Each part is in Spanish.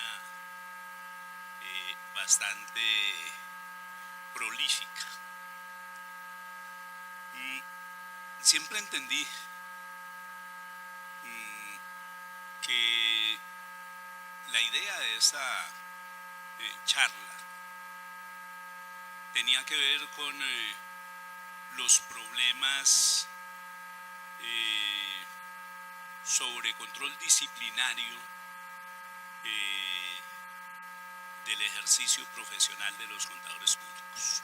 semana bastante prolífica. Siempre entendí que la idea de esta charla tenía que ver con los problemas sobre control disciplinario del ejercicio profesional de los contadores públicos.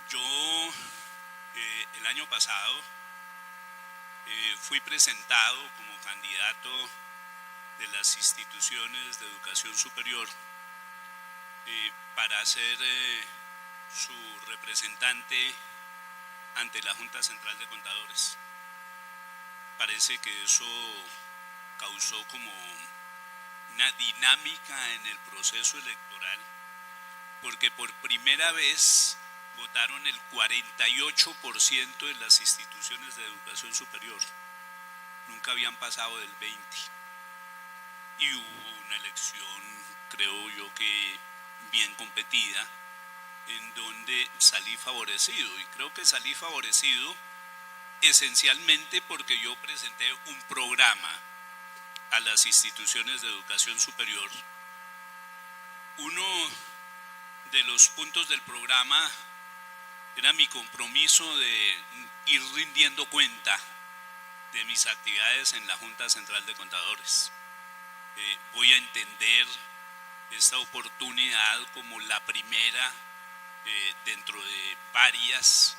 Yo el año pasado fui presentado como candidato de las instituciones de educación superior para ser su representante ante la Junta Central de Contadores. Parece que eso causó como una dinámica en el proceso electoral, porque por primera vez votaron el 48% de las instituciones de educación superior. Nunca habían pasado del 20%. Y hubo una elección, creo yo que bien competida, en donde salí favorecido. Y creo que salí favorecido esencialmente porque yo presenté un programa a las instituciones de educación superior. Uno de los puntos del programa era mi compromiso de ir rindiendo cuenta de mis actividades en la Junta Central de Contadores. Voy a entender esta oportunidad como la primera dentro de varias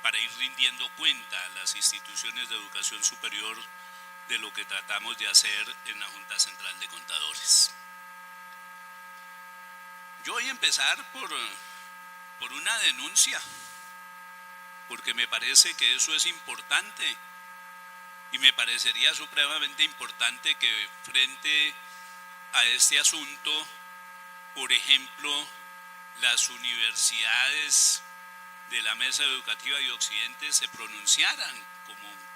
para ir rindiendo cuenta a las instituciones de educación superior de lo que tratamos de hacer en la Junta Central de Contadores. Yo voy a empezar por una denuncia, porque me parece que eso es importante y me parecería supremamente importante que frente a este asunto, por ejemplo, las universidades de la Mesa Educativa de Occidente se pronunciaran como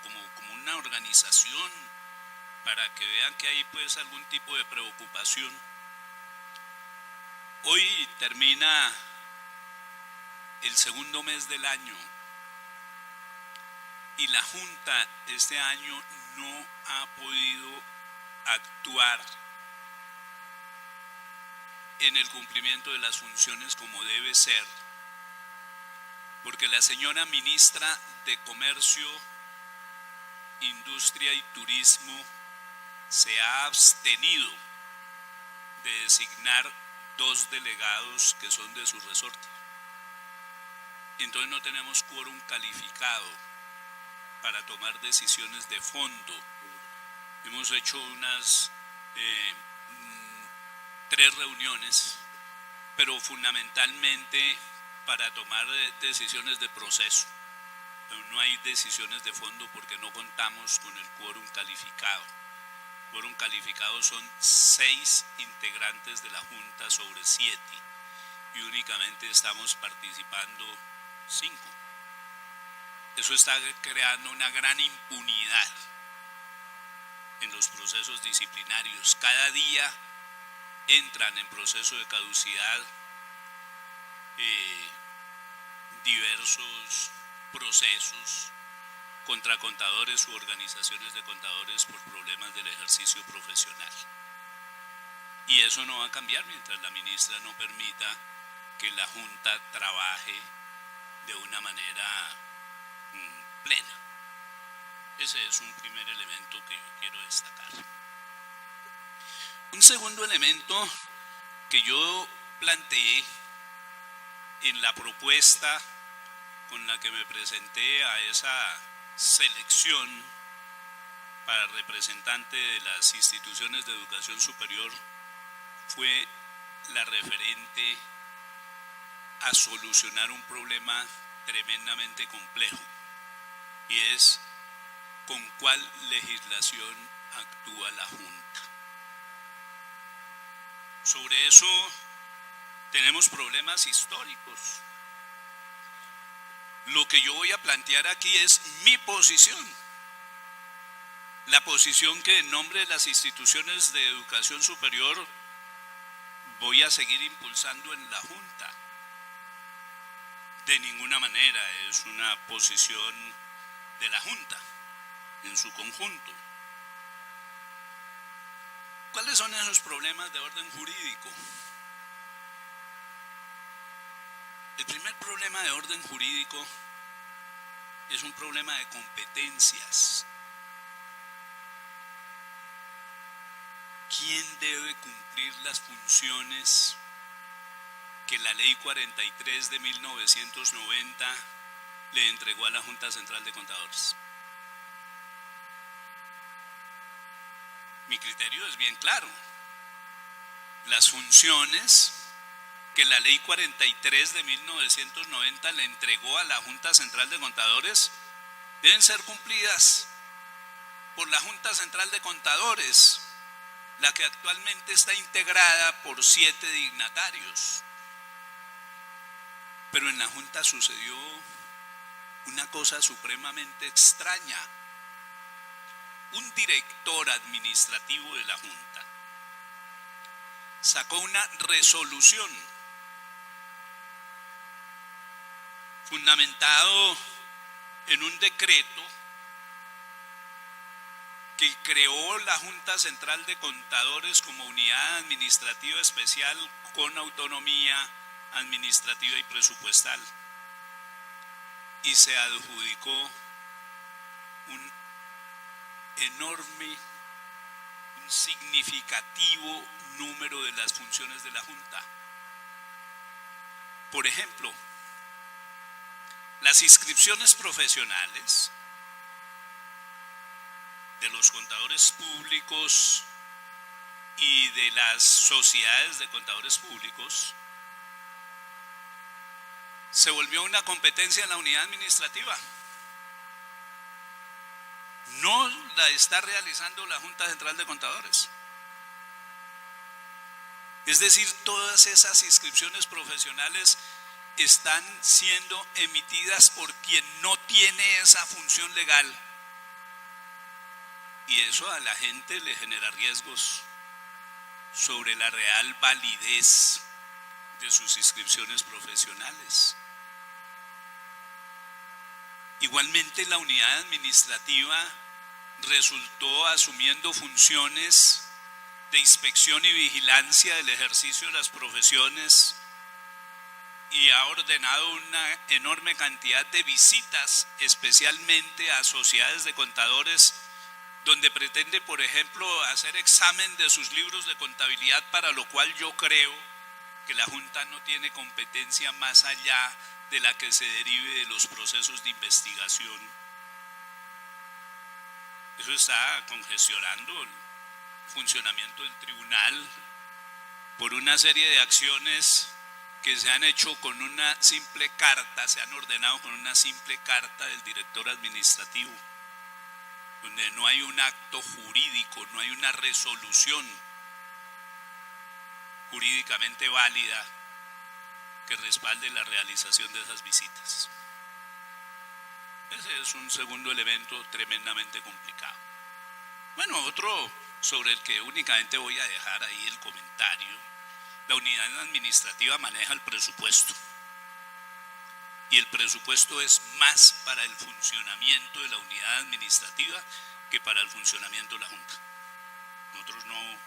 una organización para que vean que hay pues algún tipo de preocupación. Hoy termina el segundo mes del año y la Junta este año no ha podido actuar en el cumplimiento de las funciones como debe ser, porque la señora ministra de Comercio, Industria y Turismo se ha abstenido de designar 2 delegados que son de su resorte. Entonces no tenemos quórum calificado para tomar decisiones de fondo. Hemos hecho unas 3 reuniones, pero fundamentalmente para tomar decisiones de proceso. Pero no hay decisiones de fondo porque no contamos con el quórum calificado. El quórum calificado son 6 integrantes de la Junta sobre 7 y únicamente estamos participando 5. Eso está creando una gran impunidad en los procesos disciplinarios. Cada día entran en proceso de caducidad diversos procesos contra contadores u organizaciones de contadores por problemas del ejercicio profesional. Y eso no va a cambiar mientras la ministra no permita que la Junta trabaje de una manera plena. Ese es un primer elemento que yo quiero destacar. Un segundo elemento que yo planteé en la propuesta con la que me presenté a esa selección para representante de las instituciones de educación superior fue la referente a solucionar un problema tremendamente complejo, y es con cuál legislación actúa la Junta. Sobre eso tenemos problemas históricos. Lo que yo voy a plantear aquí es mi posición. la posición que en nombre de las instituciones de educación superior voy a seguir impulsando en la Junta. De ninguna manera es una posición de la Junta en su conjunto. ¿Cuáles son esos problemas de orden jurídico? El primer problema de orden jurídico es un problema de competencias. ¿Quién debe cumplir las funciones que la Ley 43 de 1990 le entregó a la Junta Central de Contadores? Mi criterio es bien claro. Las funciones que la Ley 43 de 1990 le entregó a la Junta Central de Contadores deben ser cumplidas por la Junta Central de Contadores, la que actualmente está integrada por 7 dignatarios. Pero en la Junta sucedió una cosa supremamente extraña. Un director administrativo de la Junta sacó una resolución fundamentado en un decreto que creó la Junta Central de Contadores como unidad administrativa especial con autonomía administrativa y presupuestal, y se adjudicó un enorme, un significativo número de las funciones de la Junta. Por ejemplo, las inscripciones profesionales de los contadores públicos y de las sociedades de contadores públicos se volvió una competencia en la unidad administrativa. No la está realizando la Junta Central de Contadores. Es decir, todas esas inscripciones profesionales están siendo emitidas por quien no tiene esa función legal. Y eso a la gente le genera riesgos sobre la real validez de sus inscripciones profesionales. Igualmente, la unidad administrativa resultó asumiendo funciones de inspección y vigilancia del ejercicio de las profesiones y ha ordenado una enorme cantidad de visitas, especialmente a sociedades de contadores, donde pretende, por ejemplo, hacer examen de sus libros de contabilidad, para lo cual yo creo que la Junta no tiene competencia más allá de la que se derive de los procesos de investigación. Eso está congestionando el funcionamiento del tribunal por una serie de acciones que se han hecho con una simple carta, se han ordenado con una simple carta del director administrativo, donde no hay un acto jurídico, no hay una resolución jurídicamente válida que respalde la realización de esas visitas. Ese es un segundo elemento tremendamente complicado. Bueno, otro sobre el que únicamente voy a dejar ahí el comentario: la unidad administrativa maneja el presupuesto, y el presupuesto es más para el funcionamiento de la unidad administrativa que para el funcionamiento de la Junta. Nosotros no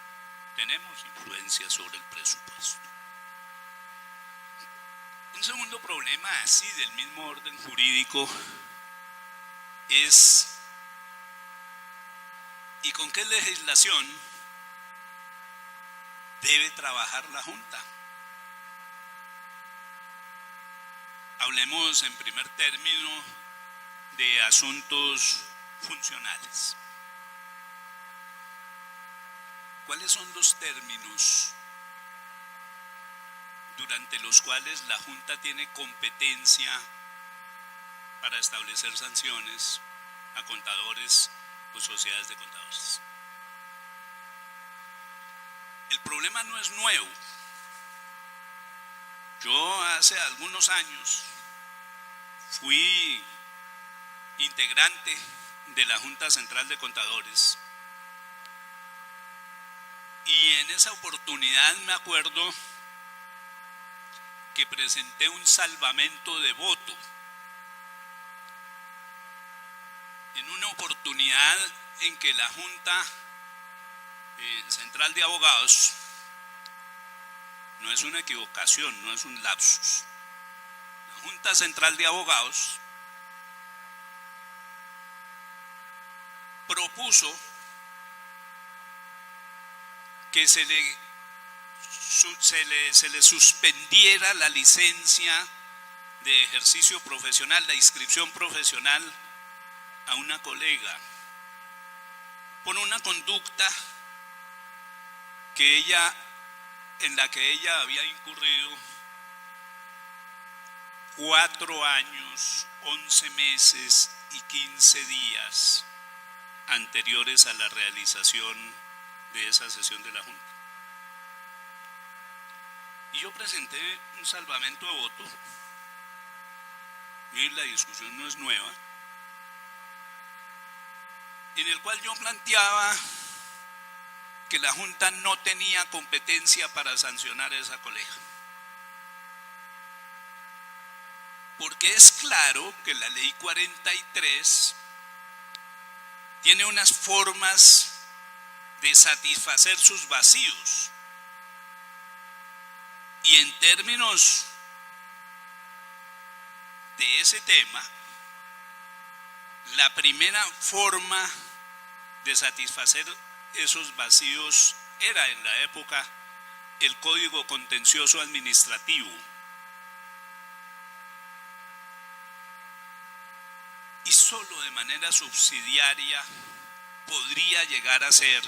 tenemos influencia sobre el presupuesto. Un segundo problema, así del mismo orden jurídico, es ¿y con qué legislación debe trabajar la Junta? Hablemos en primer término de asuntos funcionales. ¿Cuáles son los términos durante los cuales la Junta tiene competencia para establecer sanciones a contadores o sociedades de contadores? El problema no es nuevo. Yo hace algunos años fui integrante de la Junta Central de Contadores. Y en esa oportunidad me acuerdo que presenté un salvamento de voto. En una oportunidad en que la Junta Central de Abogados, no es una equivocación, no es un lapsus, la Junta Central de Abogados propuso que se le suspendiera la licencia de ejercicio profesional, la inscripción profesional a una colega por una conducta en la que ella había incurrido 4 años, 11 meses y 15 días anteriores a la realización de esa sesión de la Junta. Y yo presenté un salvamento de voto, y la discusión no es nueva, en el cual yo planteaba que la Junta no tenía competencia para sancionar a esa colega. Porque es claro que la Ley 43 tiene unas formas de satisfacer sus vacíos. Y en términos de ese tema, la primera forma de satisfacer esos vacíos era en la época el Código Contencioso Administrativo. Y solo de manera subsidiaria podría llegar a ser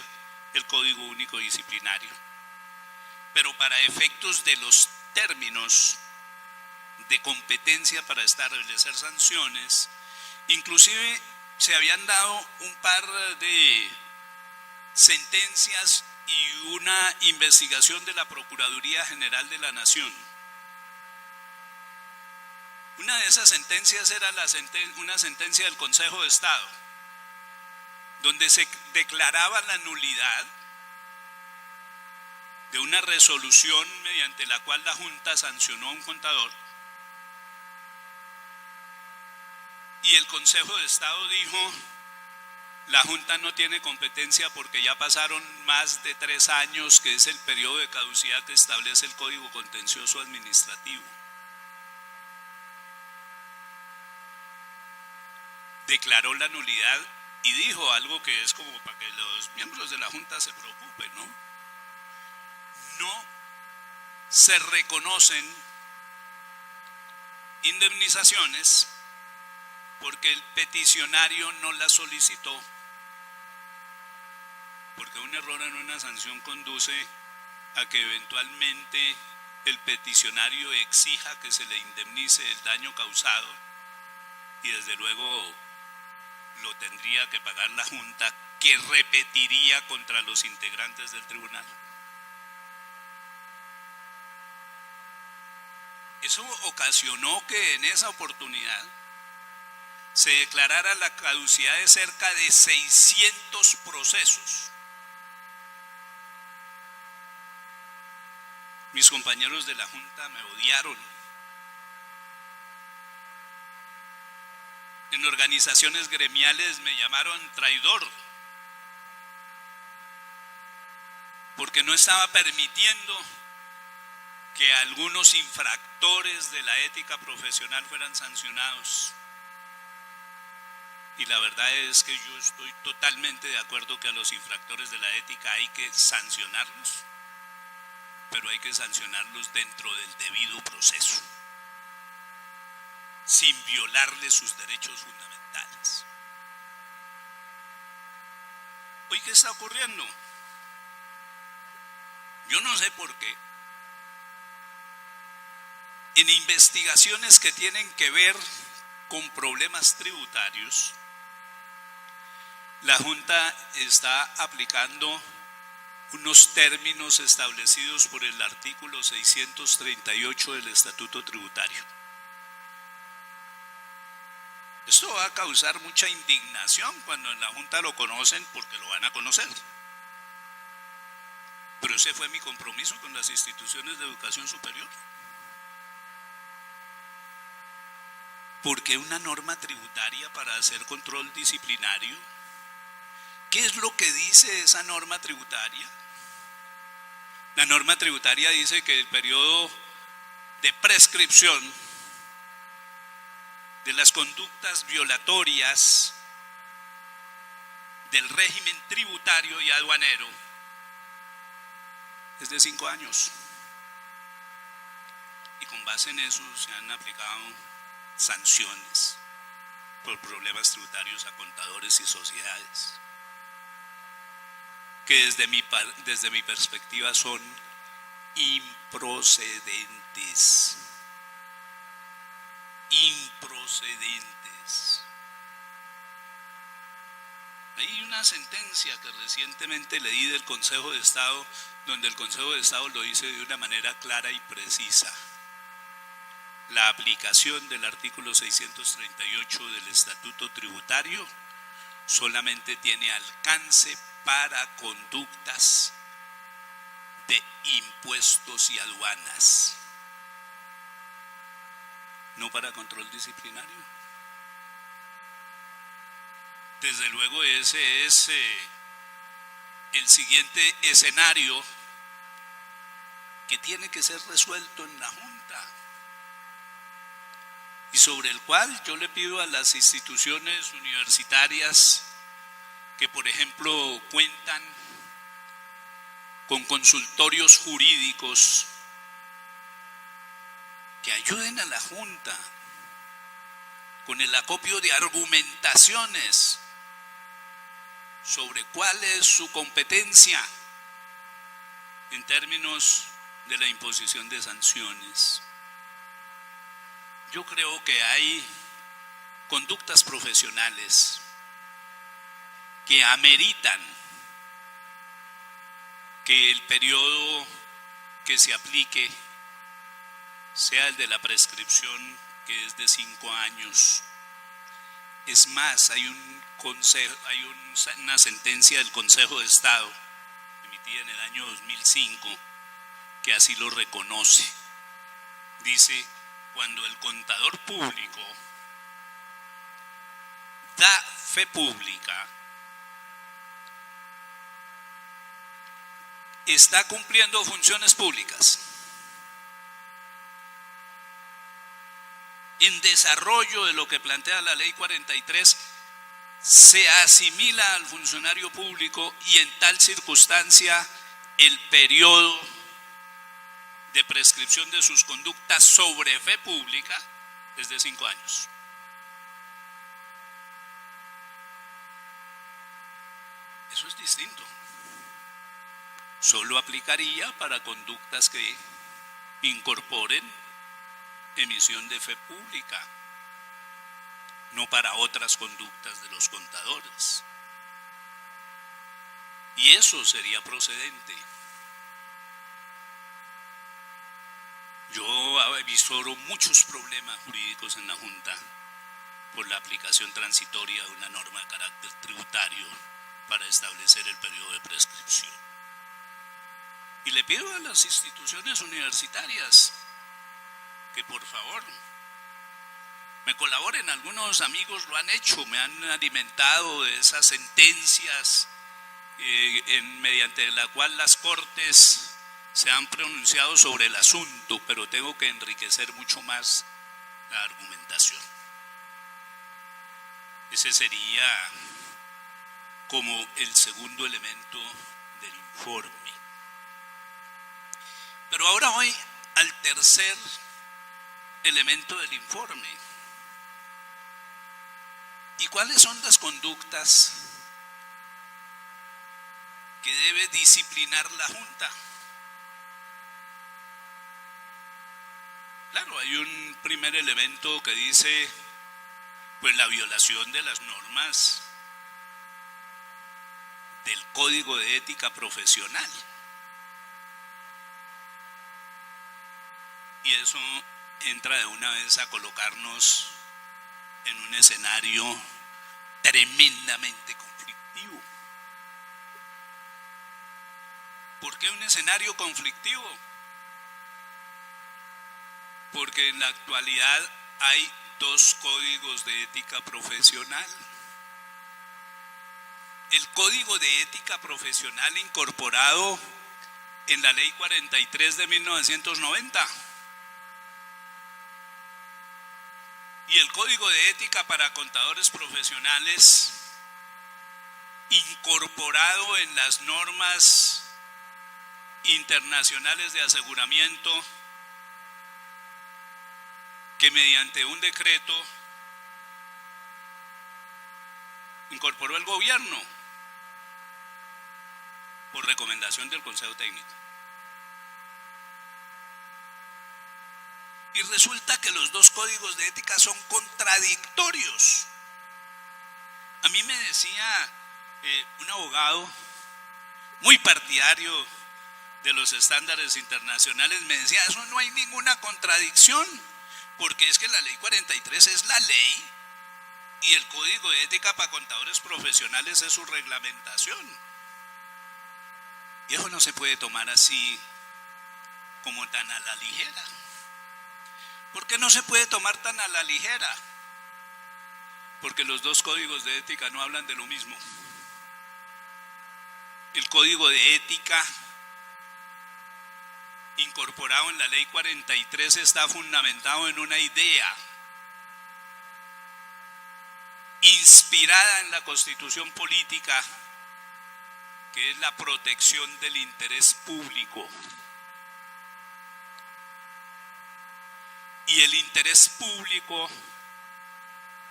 el Código Único Disciplinario. Pero para efectos de los términos de competencia para establecer sanciones, inclusive se habían dado un par de sentencias y una investigación de la Procuraduría General de la Nación. Una de esas sentencias era una sentencia del Consejo de Estado, donde se declaraba la nulidad de una resolución mediante la cual la Junta sancionó a un contador, y el Consejo de Estado dijo: la Junta no tiene competencia porque ya pasaron más de 3 años, que es el periodo de caducidad que establece el Código Contencioso Administrativo. Declaró la nulidad y dijo algo que es como para que los miembros de la Junta se preocupen, ¿no? No se reconocen indemnizaciones porque el peticionario no las solicitó, porque un error en una sanción conduce a que eventualmente el peticionario exija que se le indemnice el daño causado, y desde luego lo tendría que pagar la Junta, que repetiría contra los integrantes del tribunal. Eso ocasionó que en esa oportunidad se declarara la caducidad de cerca de 600 procesos. Mis compañeros de la Junta me odiaron. En organizaciones gremiales me llamaron traidor, porque no estaba permitiendo que algunos infractores de la ética profesional fueran sancionados. Y la verdad es que yo estoy totalmente de acuerdo que a los infractores de la ética hay que sancionarlos, pero hay que sancionarlos dentro del debido proceso, sin violarles sus derechos fundamentales. Hoy, ¿qué está ocurriendo? Yo no sé por qué. En investigaciones que tienen que ver con problemas tributarios, la Junta está aplicando unos términos establecidos por el artículo 638 del Estatuto Tributario. Esto va a causar mucha indignación cuando en la Junta lo conocen, porque lo van a conocer. Pero ese fue mi compromiso con las instituciones de educación superior. Porque una norma tributaria para hacer control disciplinario, ¿qué es lo que dice esa norma tributaria? La norma tributaria dice que el periodo de prescripción de las conductas violatorias del régimen tributario y aduanero es de 5 años. Y con base en eso se han aplicado sanciones por problemas tributarios a contadores y sociedades, que desde mi perspectiva son improcedentes. Hay una sentencia que recientemente leí del Consejo de Estado, donde el Consejo de Estado lo dice de una manera clara y precisa. La aplicación del artículo 638 del Estatuto Tributario solamente tiene alcance para conductas de impuestos y aduanas, no para control disciplinario. Desde luego ese es el siguiente escenario que tiene que ser resuelto en la Junta y sobre el cual yo le pido a las instituciones universitarias que, por ejemplo, cuentan con consultorios jurídicos, que ayuden a la Junta con el acopio de argumentaciones sobre cuál es su competencia en términos de la imposición de sanciones. Yo creo que hay conductas profesionales que ameritan que el periodo que se aplique sea el de la prescripción, que es de 5 años. Es más, hay una sentencia del Consejo de Estado, emitida en el año 2005, que así lo reconoce. Dice: cuando el contador público da fe pública, está cumpliendo funciones públicas en desarrollo de lo que plantea la ley 43, se asimila al funcionario público y en tal circunstancia el periodo de prescripción de sus conductas sobre fe pública es de 5 años. Eso es distinto. Solo aplicaría para conductas que incorporen emisión de fe pública, no para otras conductas de los contadores. Y eso sería procedente. Yo avisoro muchos problemas jurídicos en la Junta por la aplicación transitoria de una norma de carácter tributario para establecer el periodo de prescripción. Y le pido a las instituciones universitarias que por favor me colaboren. Algunos amigos lo han hecho, me han alimentado de esas sentencias mediante la cual las cortes se han pronunciado sobre el asunto, pero tengo que enriquecer mucho más la argumentación. Ese sería como el segundo elemento del informe. Pero ahora voy al tercer elemento del informe. ¿Y cuáles son las conductas que debe disciplinar la Junta? Claro, hay un primer elemento que dice, pues, la violación de las normas del Código de Ética Profesional. Y eso entra de una vez a colocarnos en un escenario tremendamente conflictivo. ¿Por qué un escenario conflictivo? Porque en la actualidad hay dos códigos de ética profesional. El Código de Ética Profesional incorporado en la Ley 43 de 1990 y el Código de Ética para Contadores Profesionales incorporado en las normas internacionales de aseguramiento que mediante un decreto incorporó el gobierno por recomendación del Consejo Técnico. Y resulta que los dos códigos de ética son contradictorios. A mí me decía un abogado muy partidario de los estándares internacionales, me decía, eso no hay ninguna contradicción, porque es que la ley 43 es la ley y el Código de Ética para Contadores Profesionales es su reglamentación. Y eso no se puede tomar así como tan a la ligera. ¿Por qué no se puede tomar tan a la ligera? Porque los dos códigos de ética no hablan de lo mismo. El Código de Ética incorporado en la Ley 43 está fundamentado en una idea inspirada en la Constitución política, que es la protección del interés público. Y el interés público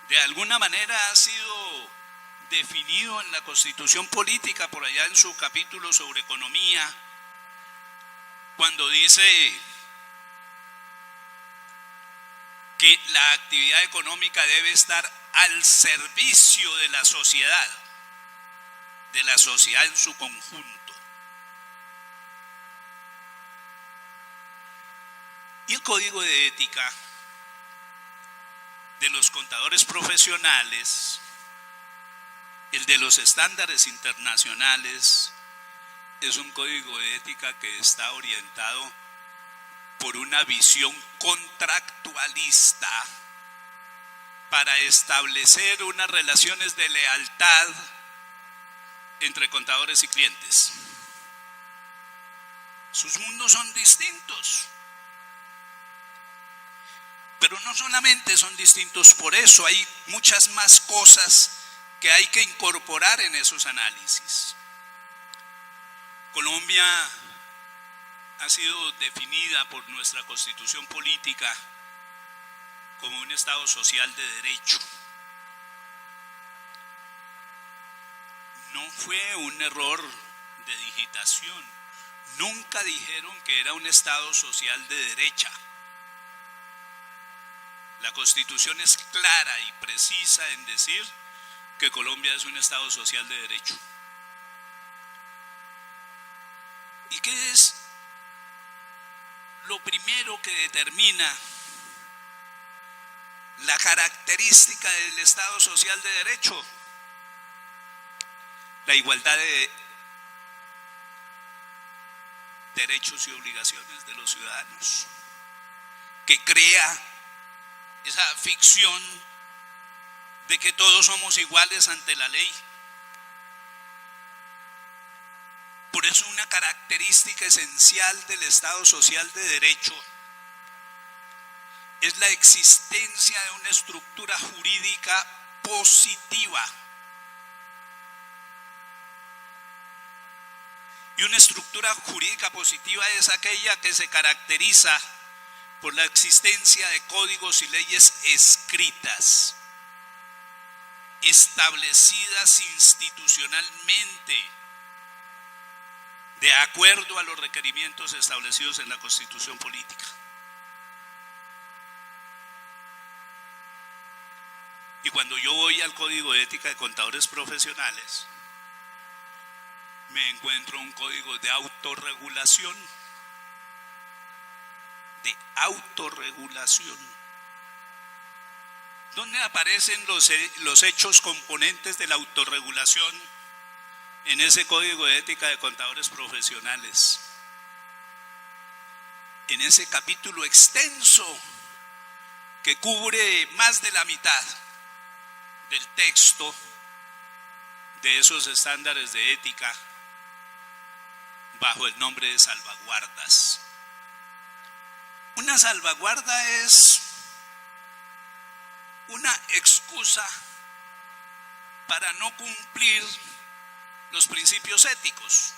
de alguna manera ha sido definido en la Constitución política, por allá en su capítulo sobre economía, cuando dice que la actividad económica debe estar al servicio de la sociedad en su conjunto. Y el Código de Ética de los contadores profesionales, el de los estándares internacionales, es un código de ética que está orientado por una visión contractualista para establecer unas relaciones de lealtad entre contadores y clientes. Sus mundos son distintos. Pero no solamente son distintos por eso, hay muchas más cosas que hay que incorporar en esos análisis. Colombia ha sido definida por nuestra Constitución política como un Estado social de derecho. No fue un error de digitación. Nunca dijeron que era un Estado social de derecha. La Constitución es clara y precisa en decir que Colombia es un Estado social de derecho. ¿Y qué es lo primero que determina la característica del Estado social de derecho? La igualdad de derechos y obligaciones de los ciudadanos, que crea esa ficción de que todos somos iguales ante la ley. Por eso una característica esencial del Estado social de derecho es la existencia de una estructura jurídica positiva. Y una estructura jurídica positiva es aquella que se caracteriza por la existencia de códigos y leyes escritas, establecidas institucionalmente, de acuerdo a los requerimientos establecidos en la Constitución política. Y cuando yo voy al Código de Ética de Contadores Profesionales, me encuentro un código de autorregulación. ¿Dónde aparecen los hechos componentes de la autorregulación en ese Código de Ética de Contadores Profesionales? En ese capítulo extenso que cubre más de la mitad del texto de esos estándares de ética bajo el nombre de salvaguardas. Una salvaguarda es una excusa para no cumplir los principios éticos.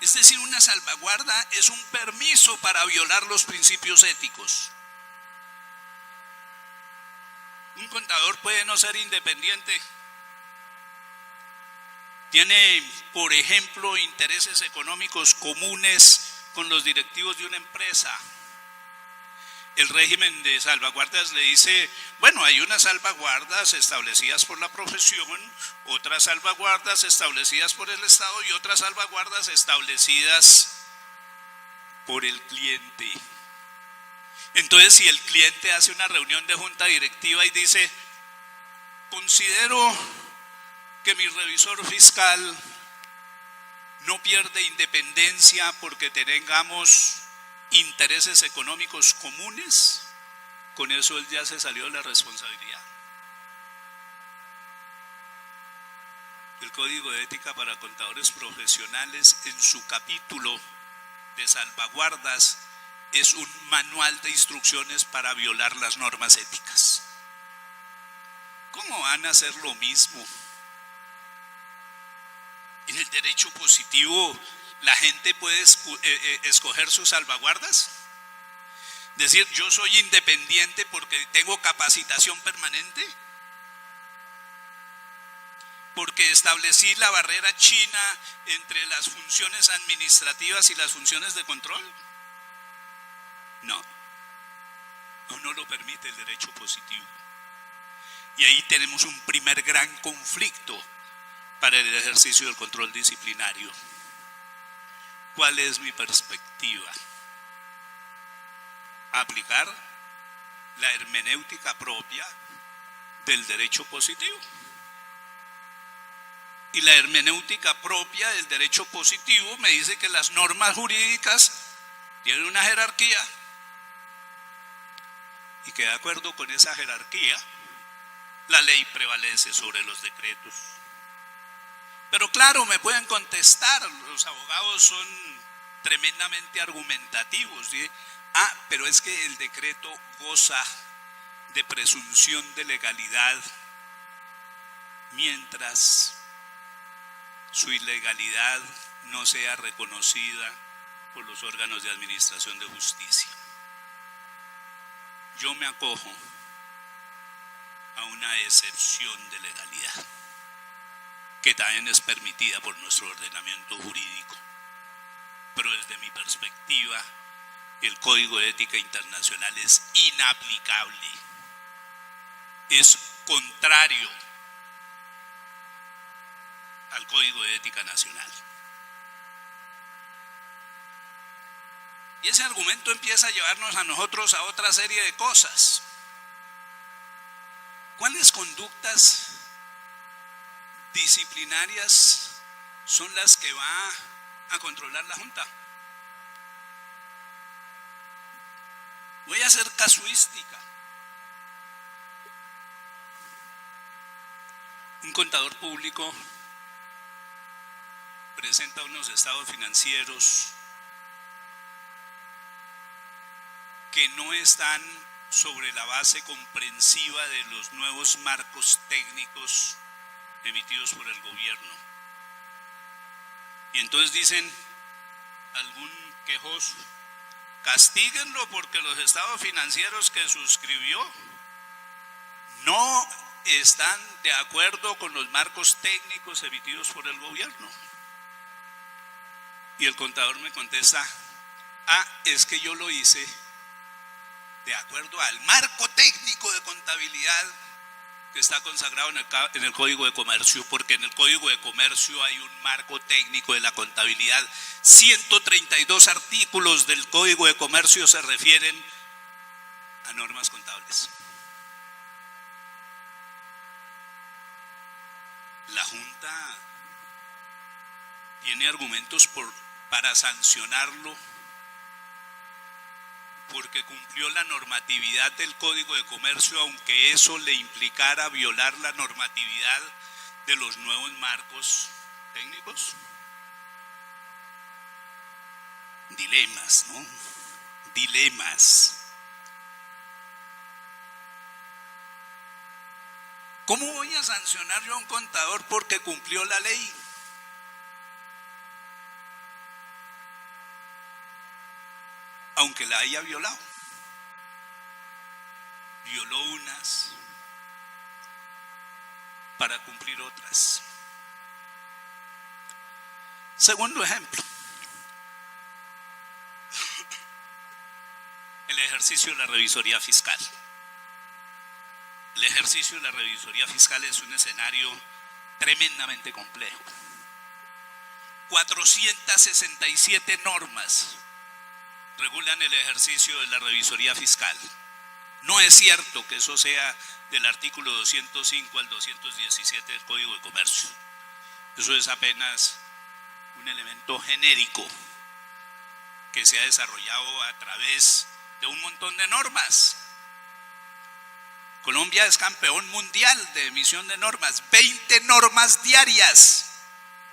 Es decir, una salvaguarda es un permiso para violar los principios éticos. Un contador puede no ser independiente. Tiene, por ejemplo, intereses económicos comunes con los directivos de una empresa. El régimen de salvaguardas le dice, bueno, hay unas salvaguardas establecidas por la profesión, otras salvaguardas establecidas por el Estado y otras salvaguardas establecidas por el cliente. Entonces, si el cliente hace una reunión de junta directiva y dice, considero que mi revisor fiscal no pierde independencia porque tengamos intereses económicos comunes, con eso él ya se salió de la responsabilidad. El Código de Ética para Contadores Profesionales, en su capítulo de salvaguardas, es un manual de instrucciones para violar las normas éticas. ¿Cómo van a hacer lo mismo? En el derecho positivo, ¿la gente puede escoger sus salvaguardas? Decir, yo soy independiente porque tengo capacitación permanente, porque establecí la barrera china entre las funciones administrativas y las funciones de control. No lo permite el derecho positivo. Y ahí tenemos un primer gran conflicto para el ejercicio del control disciplinario. ¿Cuál es mi perspectiva? Aplicar la hermenéutica propia del derecho positivo. Y la hermenéutica propia del derecho positivo me dice que las normas jurídicas tienen una jerarquía y que de acuerdo con esa jerarquía la ley prevalece sobre los decretos. Pero claro, me pueden contestar, los abogados son tremendamente argumentativos. ¿Sí? Pero es que el decreto goza de presunción de legalidad, mientras su ilegalidad no sea reconocida por los órganos de administración de justicia. Yo me acojo a una excepción de legalidad, que también es permitida por nuestro ordenamiento jurídico. Pero desde mi perspectiva, el Código de Ética Internacional es inaplicable, es contrario al Código de Ética Nacional. Y ese argumento empieza a llevarnos a nosotros a otra serie de cosas. ¿Cuáles conductas disciplinarias son las que va a controlar la Junta? Voy a hacer casuística. Un contador público presenta unos estados financieros que no están sobre la base comprensiva de los nuevos marcos técnicos emitidos por el gobierno. Y entonces dicen algún quejoso, castíguenlo porque los estados financieros que suscribió no están de acuerdo con los marcos técnicos emitidos por el gobierno. Y el contador me contesta, es que yo lo hice de acuerdo al marco técnico de contabilidad que está consagrado en el Código de Comercio, porque en el Código de Comercio hay un marco técnico de la contabilidad. 132 artículos del Código de Comercio se refieren a normas contables. La Junta tiene argumentos para sancionarlo porque cumplió la normatividad del Código de Comercio, aunque eso le implicara violar la normatividad de los nuevos marcos técnicos. Dilemas, ¿no? Dilemas. ¿Cómo voy a sancionar yo a un contador porque cumplió la ley? Aunque la haya violado. Violó unas para cumplir otras. Segundo ejemplo. El ejercicio de la revisoría fiscal. El ejercicio de la revisoría fiscal es un escenario tremendamente complejo. 467 normas regulan el ejercicio de la revisoría fiscal. No es cierto que eso sea del artículo 205 al 217 del Código de Comercio. Eso es apenas un elemento genérico que se ha desarrollado a través de un montón de normas. Colombia es campeón mundial de emisión de normas. 20 normas diarias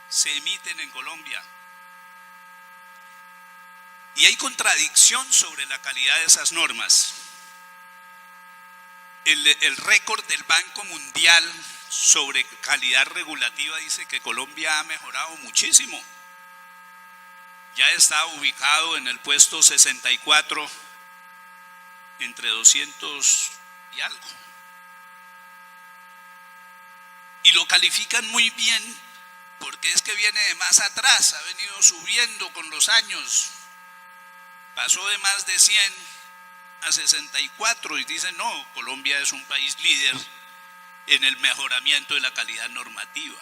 se emiten en Colombia. Y hay contradicción sobre la calidad de esas normas. El récord del Banco Mundial sobre calidad regulativa dice que Colombia ha mejorado muchísimo. Ya está ubicado en el puesto 64 entre 200 y algo. Y lo califican muy bien porque es que viene de más atrás, ha venido subiendo con los años. Pasó de más de 100 a 64 y dicen, no, Colombia es un país líder en el mejoramiento de la calidad normativa.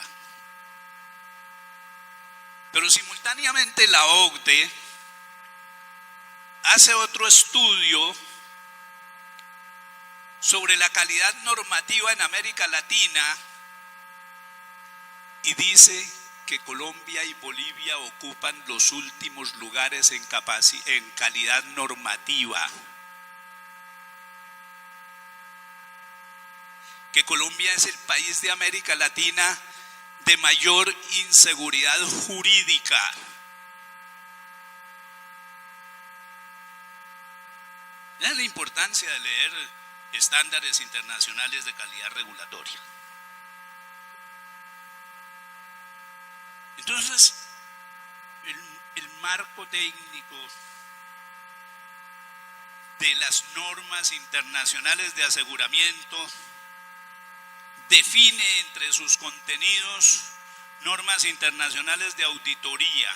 Pero simultáneamente la OCDE hace otro estudio sobre la calidad normativa en América Latina y dice que Colombia y Bolivia ocupan los últimos lugares en calidad normativa. Que Colombia es el país de América Latina de mayor inseguridad jurídica. Vean la importancia de leer estándares internacionales de calidad regulatoria. Entonces, el marco técnico de las normas internacionales de aseguramiento define entre sus contenidos normas internacionales de auditoría.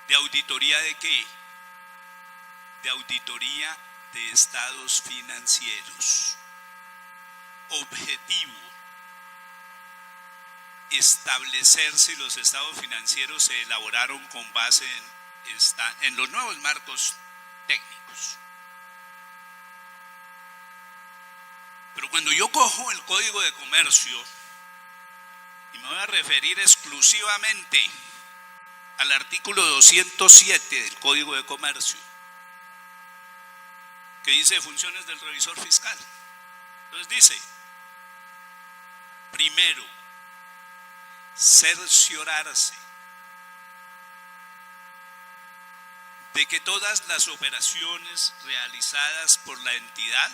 ¿De auditoría de qué? De auditoría de estados financieros. Objetivo: establecer si los estados financieros se elaboraron con base en los nuevos marcos técnicos. Pero cuando yo cojo el Código de Comercio y me voy a referir exclusivamente al artículo 207 del Código de Comercio, que dice funciones del revisor fiscal. Entonces dice, primero, cerciorarse de que todas las operaciones realizadas por la entidad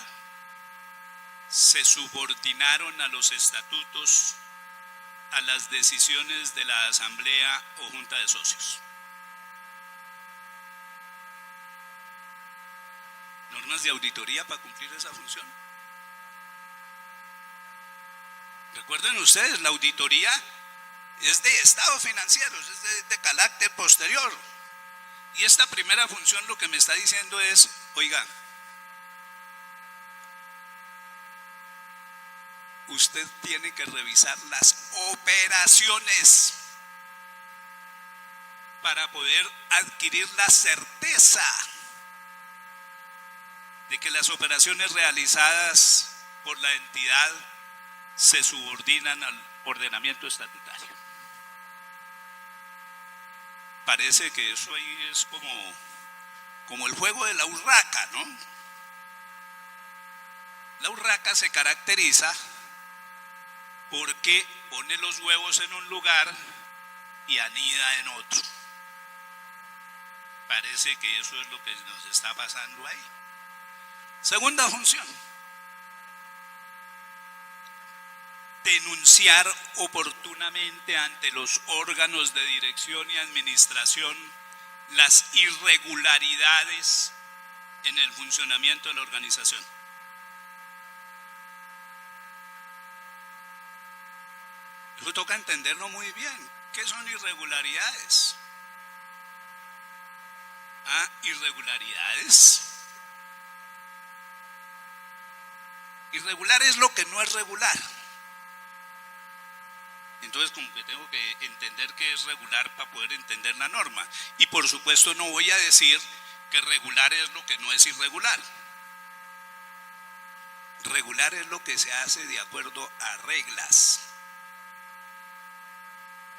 se subordinaron a los estatutos, a las decisiones de la asamblea o junta de socios. Normas de auditoría para cumplir esa función. Recuerden ustedes, la auditoría es de estados financieros, es de carácter posterior. Y esta primera función lo que me está diciendo es, oiga, usted tiene que revisar las operaciones para poder adquirir la certeza de que las operaciones realizadas por la entidad se subordinan al ordenamiento estatutario. Parece que eso ahí es como el juego de la urraca, ¿no? La urraca se caracteriza porque pone los huevos en un lugar y anida en otro. Parece que eso es lo que nos está pasando ahí. Segunda función: denunciar oportunamente ante los órganos de dirección y administración las irregularidades en el funcionamiento de la organización. Eso toca entenderlo muy bien. ¿Qué son irregularidades? Irregularidades. Irregular es lo que no es regular. Entonces, como que tengo que entender qué es regular para poder entender la norma. Y por supuesto no voy a decir que regular es lo que no es irregular. Regular es lo que se hace de acuerdo a reglas.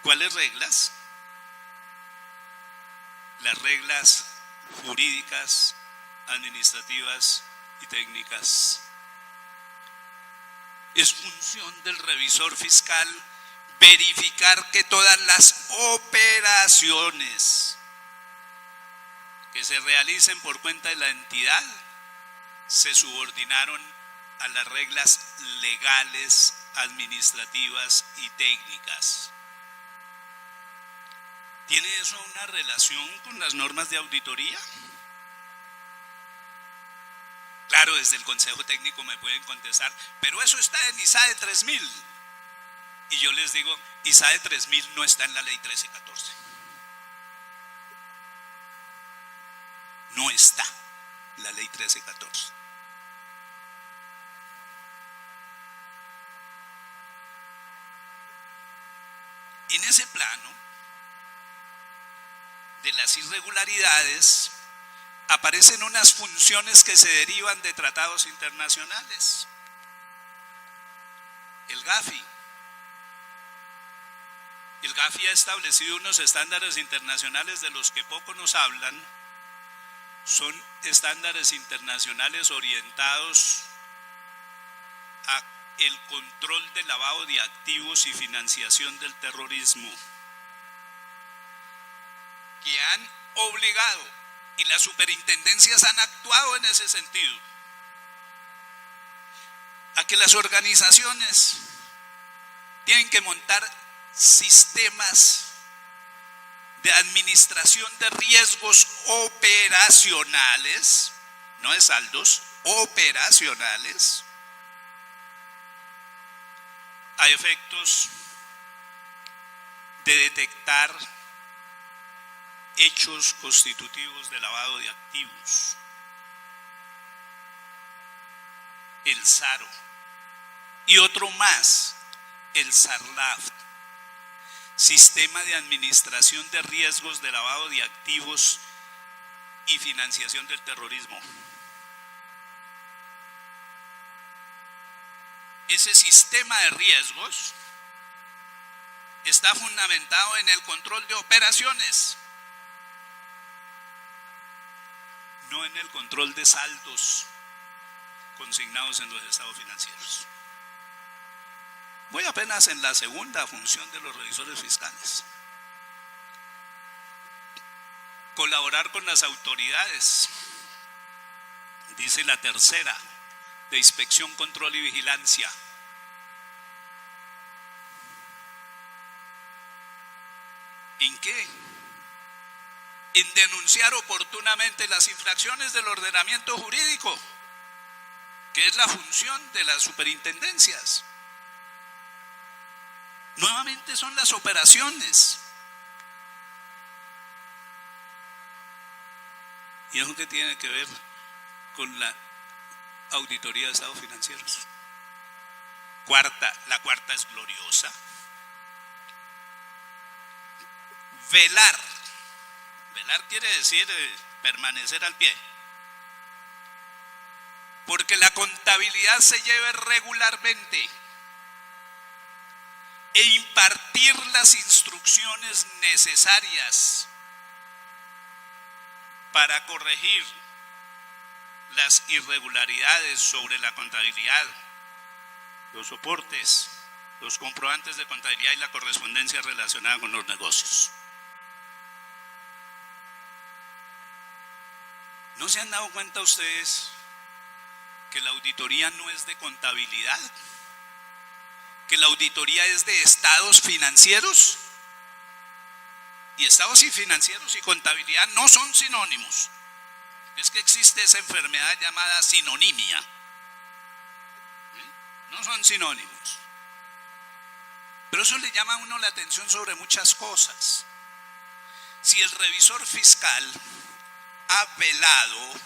¿Cuáles reglas? Las reglas jurídicas, administrativas y técnicas. Es función del revisor fiscal verificar que todas las operaciones que se realicen por cuenta de la entidad se subordinaron a las reglas legales, administrativas y técnicas. ¿Tiene eso una relación con las normas de auditoría? Claro, desde el Consejo Técnico me pueden contestar, pero eso está en ISAE 3000. Y yo les digo, ISAE 3000 no está en la ley 1314. No está la ley 1314. En ese plano de las irregularidades aparecen unas funciones que se derivan de tratados internacionales. El GAFI. El GAFI ha establecido unos estándares internacionales de los que poco nos hablan. Son estándares internacionales orientados a el control del lavado de activos y financiación del terrorismo, que han obligado, y las superintendencias han actuado en ese sentido, a que las organizaciones tienen que montar sistemas de administración de riesgos operacionales, no de saldos, operacionales, a efectos de detectar hechos constitutivos de lavado de activos. El SARO y otro más, el SARLAF, Sistema de Administración de Riesgos de Lavado de Activos y Financiación del Terrorismo. Ese sistema de riesgos está fundamentado en el control de operaciones, no en el control de saldos consignados en los estados financieros. Voy apenas en la segunda función de los revisores fiscales. Colaborar con las autoridades, dice la tercera, de inspección, control y vigilancia. ¿En qué? En denunciar oportunamente las infracciones del ordenamiento jurídico, que es la función de las superintendencias. Nuevamente son las operaciones. ¿Y eso qué tiene que ver con la auditoría de estados financieros? La cuarta es gloriosa. Velar. Velar quiere decir permanecer al pie. porque la contabilidad se lleve regularmente e impartir las instrucciones necesarias para corregir las irregularidades sobre la contabilidad, los soportes, los comprobantes de contabilidad y la correspondencia relacionada con los negocios. ¿No se han dado cuenta ustedes que la auditoría no es de contabilidad? ¿Que la auditoría es de estados financieros? Y estados financieros y contabilidad no son sinónimos. Es que existe esa enfermedad llamada sinonimia. No son sinónimos. Pero eso le llama a uno la atención sobre muchas cosas. Si el revisor fiscal ha velado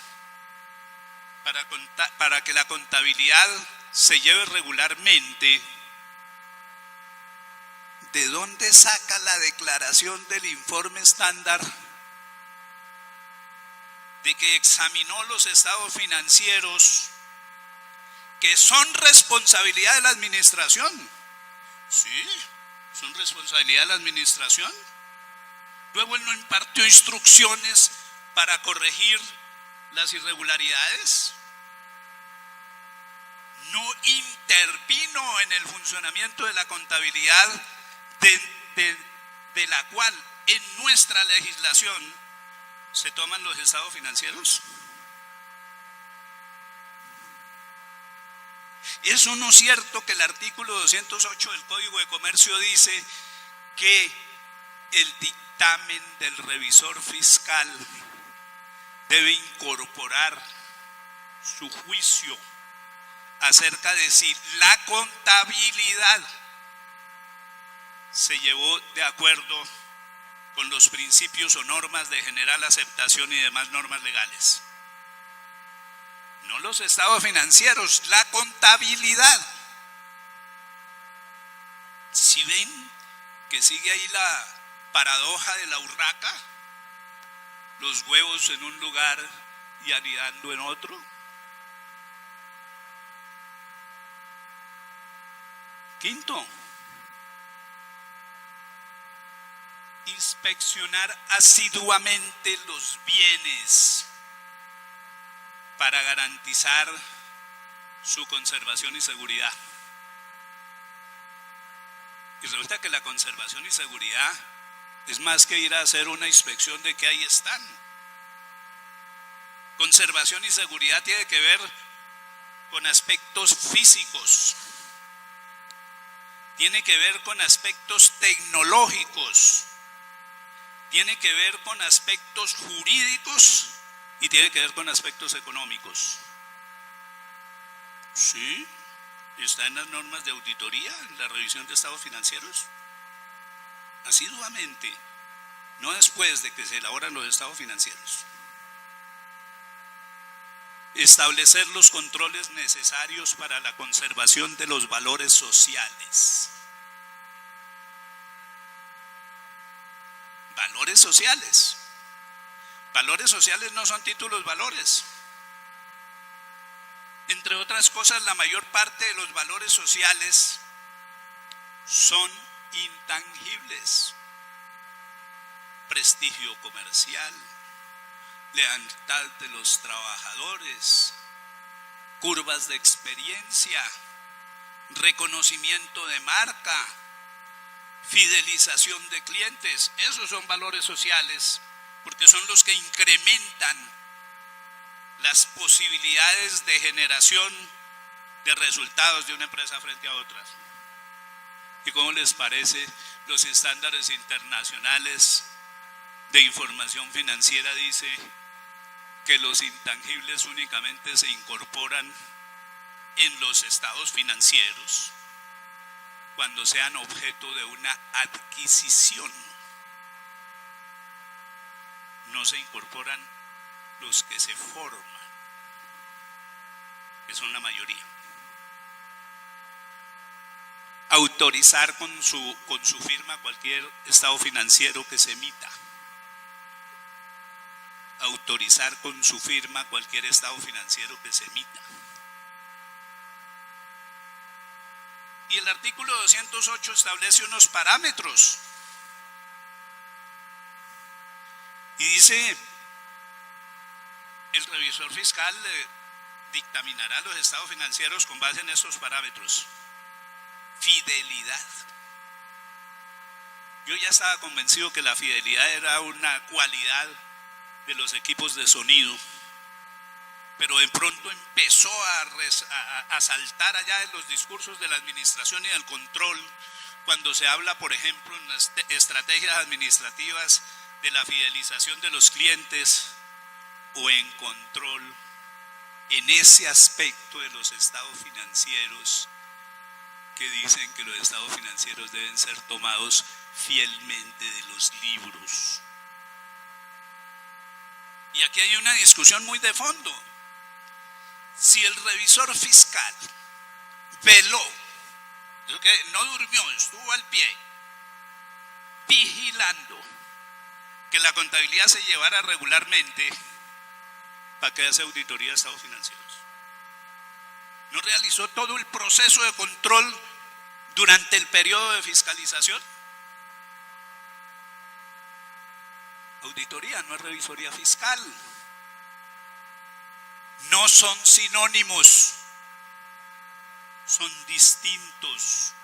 para que la contabilidad se lleve regularmente, ¿de dónde saca la declaración del informe estándar de que examinó los estados financieros que son responsabilidad de la administración? Sí, son responsabilidad de la administración. Luego él no impartió instrucciones para corregir las irregularidades. No intervino en el funcionamiento de la contabilidad de la cual en nuestra legislación se toman los estados financieros. ¿Es o no cierto que el artículo 208 del Código de Comercio dice que el dictamen del revisor fiscal debe incorporar su juicio acerca de si la contabilidad se llevó de acuerdo con los principios o normas de general aceptación y demás normas legales? No los estados financieros, la contabilidad. ¿Sí ven que sigue ahí la paradoja de la urraca? Los huevos en un lugar y anidando en otro. Quinto, inspeccionar asiduamente los bienes para garantizar su conservación y seguridad. Y resulta que la conservación y seguridad es más que ir a hacer una inspección de que ahí están. Conservación y seguridad tiene que ver con aspectos físicos, tiene que ver con aspectos tecnológicos, tiene que ver con aspectos jurídicos y tiene que ver con aspectos económicos. Sí, está en las normas de auditoría, en la revisión de estados financieros. Asiduamente, no después de que se elaboran los estados financieros. Establecer los controles necesarios para la conservación de los valores sociales. Valores sociales. Valores sociales no son títulos valores. Entre otras cosas, la mayor parte de los valores sociales son intangibles. Prestigio comercial, lealtad de los trabajadores, curvas de experiencia, reconocimiento de marca, fidelización de clientes. Esos son valores sociales porque son los que incrementan las posibilidades de generación de resultados de una empresa frente a otras. ¿Y cómo les parece los estándares internacionales de información financiera? Dice que los intangibles únicamente se incorporan en los estados financieros cuando sean objeto de una adquisición. No se incorporan los que se forman, que son la mayoría. Autorizar con su firma cualquier estado financiero que se emita. Autorizar con su firma cualquier estado financiero que se emita. Y el artículo 208 establece unos parámetros. Y dice, el revisor fiscal dictaminará los estados financieros con base en estos parámetros. Fidelidad. Yo ya estaba convencido que la fidelidad era una cualidad de los equipos de sonido, pero de pronto empezó a saltar allá en los discursos de la administración y del control, cuando se habla, por ejemplo, en las estrategias administrativas de la fidelización de los clientes o en control en ese aspecto de los estados financieros, que dicen que los estados financieros deben ser tomados fielmente de los libros. Y aquí hay una discusión muy de fondo. Si el revisor fiscal veló, no durmió, estuvo al pie, vigilando que la contabilidad se llevara regularmente, ¿para qué hace auditoría de estados financieros? ¿No realizó todo el proceso de control durante el periodo de fiscalización? Auditoría no es revisoría fiscal. No son sinónimos, son distintos.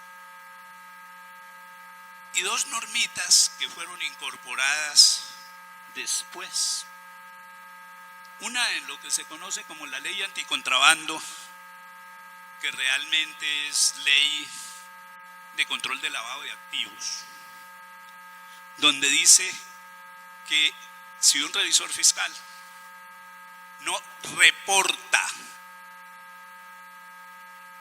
Y dos normitas que fueron incorporadas después. Una en lo que se conoce como la ley anticontrabando, que realmente es ley de control de lavado de activos, donde dice que si un revisor fiscal no reporta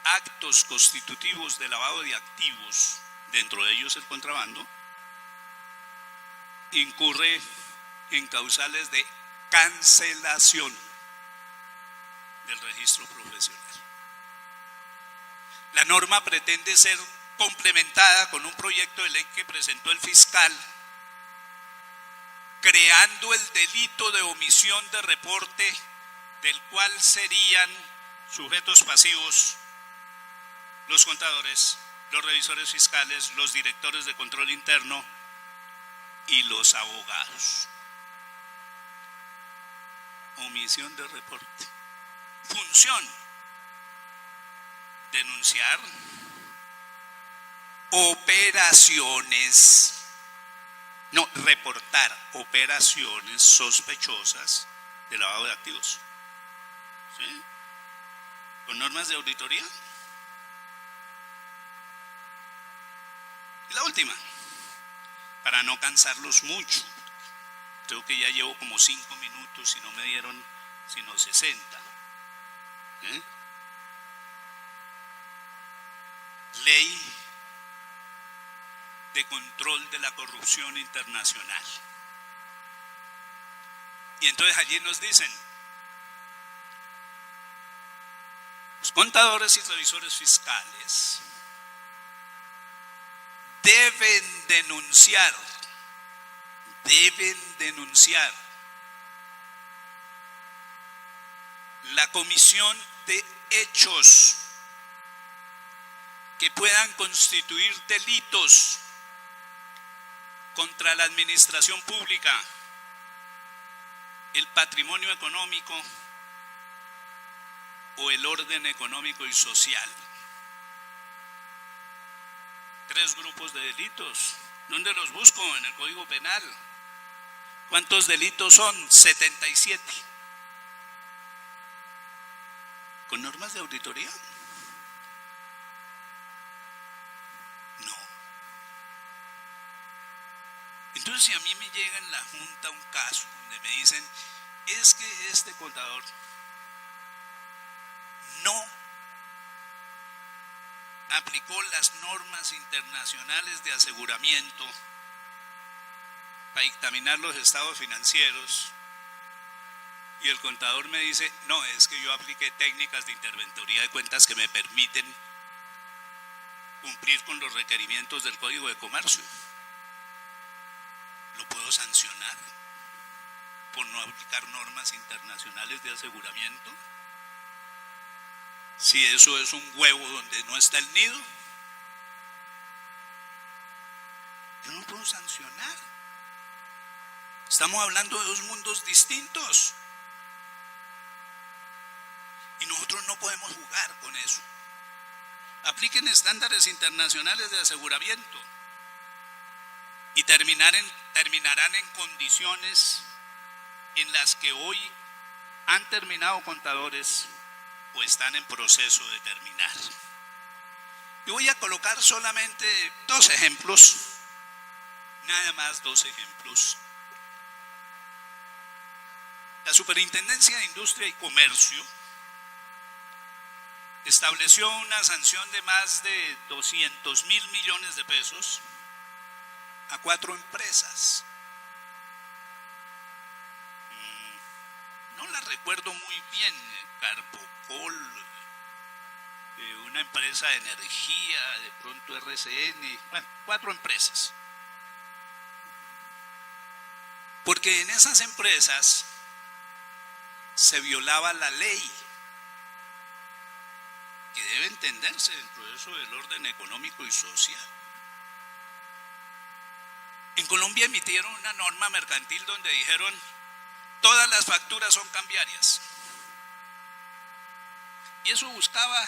actos constitutivos de lavado de activos, dentro de ellos el contrabando, incurre en causales de cancelación del registro profesional. La norma pretende ser complementada con un proyecto de ley que presentó el fiscal, creando el delito de omisión de reporte, del cual serían sujetos pasivos los contadores, los revisores fiscales, los directores de control interno y los abogados. Omisión de reporte. Función: denunciar reportar operaciones sospechosas de lavado de activos. ¿Sí? Con normas de auditoría. Y la última, para no cansarlos mucho, creo que ya llevo como 5 minutos y no me dieron sino 60. Ley de control de la corrupción internacional. Y entonces allí nos dicen, los contadores y revisores fiscales deben denunciar la comisión de hechos que puedan constituir delitos contra la administración pública, el patrimonio económico o el orden económico y social. 3 grupos de delitos. ¿Dónde los busco? En el Código Penal. ¿Cuántos delitos son? 77. ¿Con normas de auditoría? No. Entonces, si a mí me llega en la Junta un caso donde me dicen, es que este contador no aplicó las normas internacionales de aseguramiento para dictaminar los estados financieros, y el contador me dice, no, es que yo apliqué técnicas de interventoría de cuentas que me permiten cumplir con los requerimientos del Código de Comercio, ¿lo puedo sancionar por no aplicar normas internacionales de aseguramiento? Si eso es un huevo donde no está el nido. Yo no puedo sancionar. Estamos hablando de dos mundos distintos. Y nosotros no podemos jugar con eso. Apliquen estándares internacionales de aseguramiento y terminarán en condiciones en las que hoy han terminado contadores o están en proceso de terminar. Y voy a colocar solamente 2 ejemplos, nada más 2 ejemplos. La Superintendencia de Industria y Comercio estableció una sanción de más de 200.000 millones de pesos a 4 empresas. No la recuerdo muy bien, Carbocol, una empresa de energía, de pronto RCN, bueno, 4 empresas. Porque en esas empresas se violaba la ley, que debe entenderse dentro de eso del orden económico y social. En Colombia emitieron una norma mercantil donde dijeron: todas las facturas son cambiarias. Y eso buscaba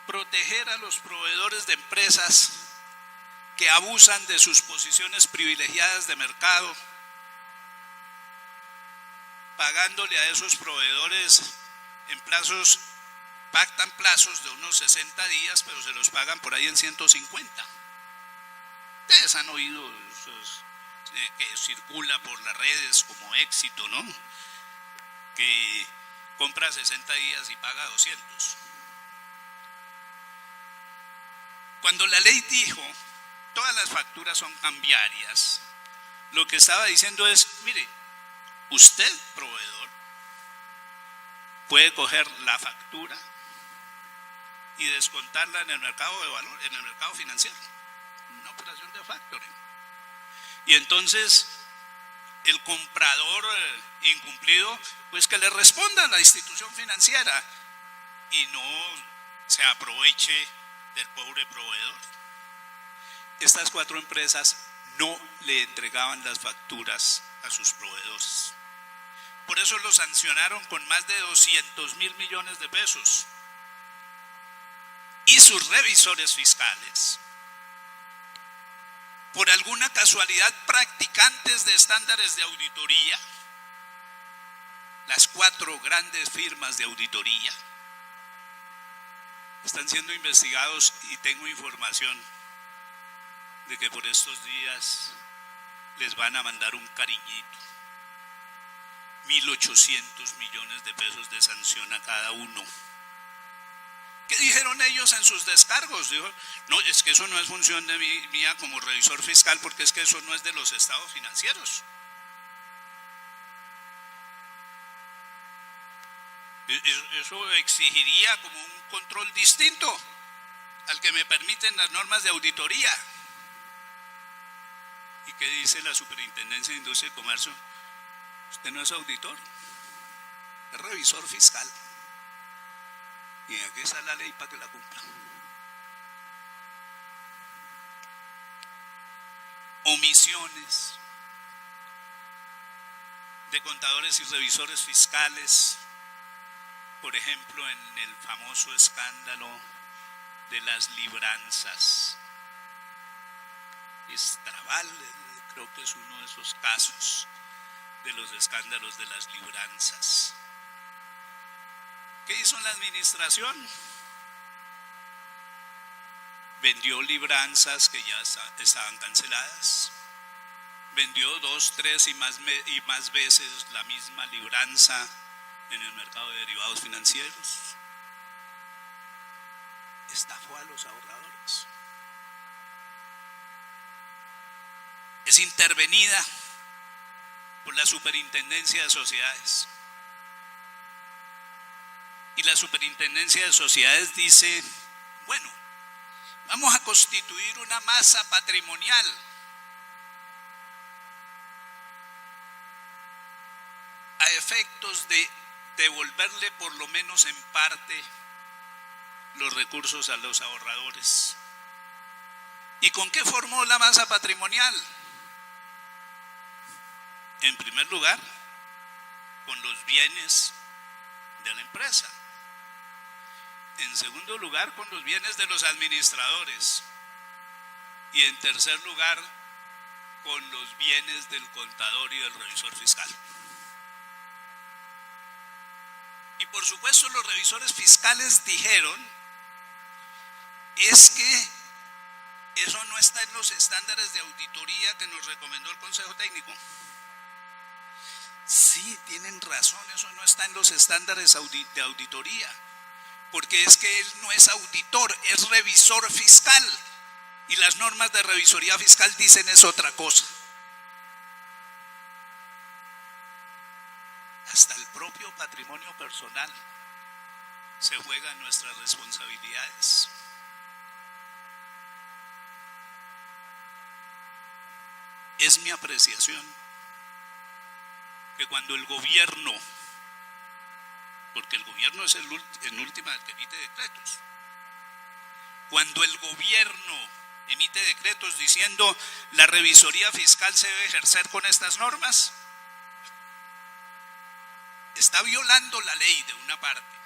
proteger a los proveedores de empresas que abusan de sus posiciones privilegiadas de mercado, pagándole a esos proveedores en plazos, pactan plazos de unos 60 días, pero se los pagan por ahí en 150. Ustedes han oído esos, que circula por las redes como Éxito, ¿no? Que compra 60 días y paga 200. Cuando la ley dijo todas las facturas son cambiarias, lo que estaba diciendo es: mire, usted, proveedor, puede coger la factura y descontarla en el mercado de valor, en el mercado financiero, una operación de factoring. Y entonces el comprador incumplido, pues que le responda a la institución financiera y no se aproveche del pobre proveedor. Estas 4 empresas no le entregaban las facturas a sus proveedores. Por eso lo sancionaron con más de 200.000 millones de pesos. Y sus revisores fiscales, por alguna casualidad practicantes de estándares de auditoría, las 4 grandes firmas de auditoría, están siendo investigados y tengo información de que por estos días les van a mandar un cariñito. 1.800 millones de pesos de sanción a cada uno. ¿Qué dijeron ellos en sus descargos? Dijo: no, es que eso no es función de mía como revisor fiscal, porque es que eso no es de los estados financieros. Eso exigiría como un control distinto al que me permiten las normas de auditoría. ¿Y qué dice la Superintendencia de Industria y Comercio? Usted no es auditor, es revisor fiscal. Y aquí está la ley para que la cumpla. Omisiones de contadores y revisores fiscales, por ejemplo, en el famoso escándalo de las libranzas. Estraval, creo que es uno de esos casos de los escándalos de las libranzas. ¿Qué hizo la administración? Vendió libranzas que ya estaban canceladas. Vendió 2, 3 y más veces la misma libranza en el mercado de derivados financieros. Estafó a los ahorradores. Es intervenida por la Superintendencia de Sociedades. Y la Superintendencia de Sociedades dice: bueno, vamos a constituir una masa patrimonial a efectos de devolverle por lo menos en parte los recursos a los ahorradores. ¿Y con qué formó la masa patrimonial? En primer lugar, con los bienes de la empresa. En segundo lugar, con los bienes de los administradores. Y en tercer lugar, con los bienes del contador y del revisor fiscal. Y por supuesto los revisores fiscales dijeron, es que eso no está en los estándares de auditoría que nos recomendó el Consejo Técnico. Sí, tienen razón, eso no está en los estándares de auditoría, porque es que él no es auditor, es revisor fiscal, y las normas de revisoría fiscal dicen es otra cosa. Hasta el propio patrimonio personal se juega en nuestras responsabilidades. Es mi apreciación que cuando el gobierno, porque el gobierno es en última el que emite decretos, cuando el gobierno emite decretos diciendo la revisoría fiscal se debe ejercer con estas normas, está violando la ley de una parte,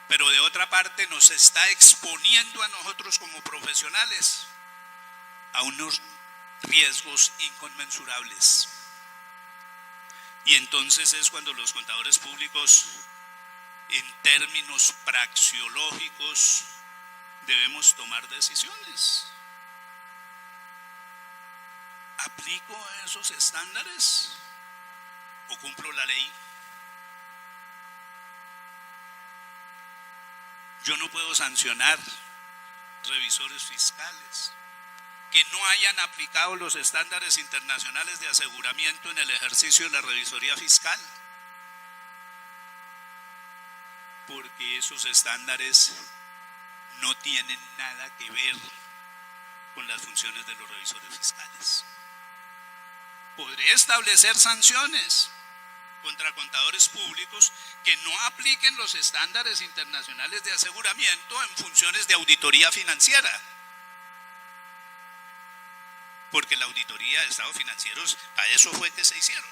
pero de otra parte nos está exponiendo a nosotros como profesionales a unos riesgos inconmensurables. Y entonces es cuando los contadores públicos, en términos praxeológicos, debemos tomar decisiones. ¿Aplico esos estándares o cumplo la ley? Yo no puedo sancionar revisores fiscales que no hayan aplicado los estándares internacionales de aseguramiento en el ejercicio de la revisoría fiscal, porque esos estándares no tienen nada que ver con las funciones de los revisores fiscales. Podría establecer sanciones contra contadores públicos que no apliquen los estándares internacionales de aseguramiento en funciones de auditoría financiera, porque la auditoría de estados financieros, a eso fue que se hicieron.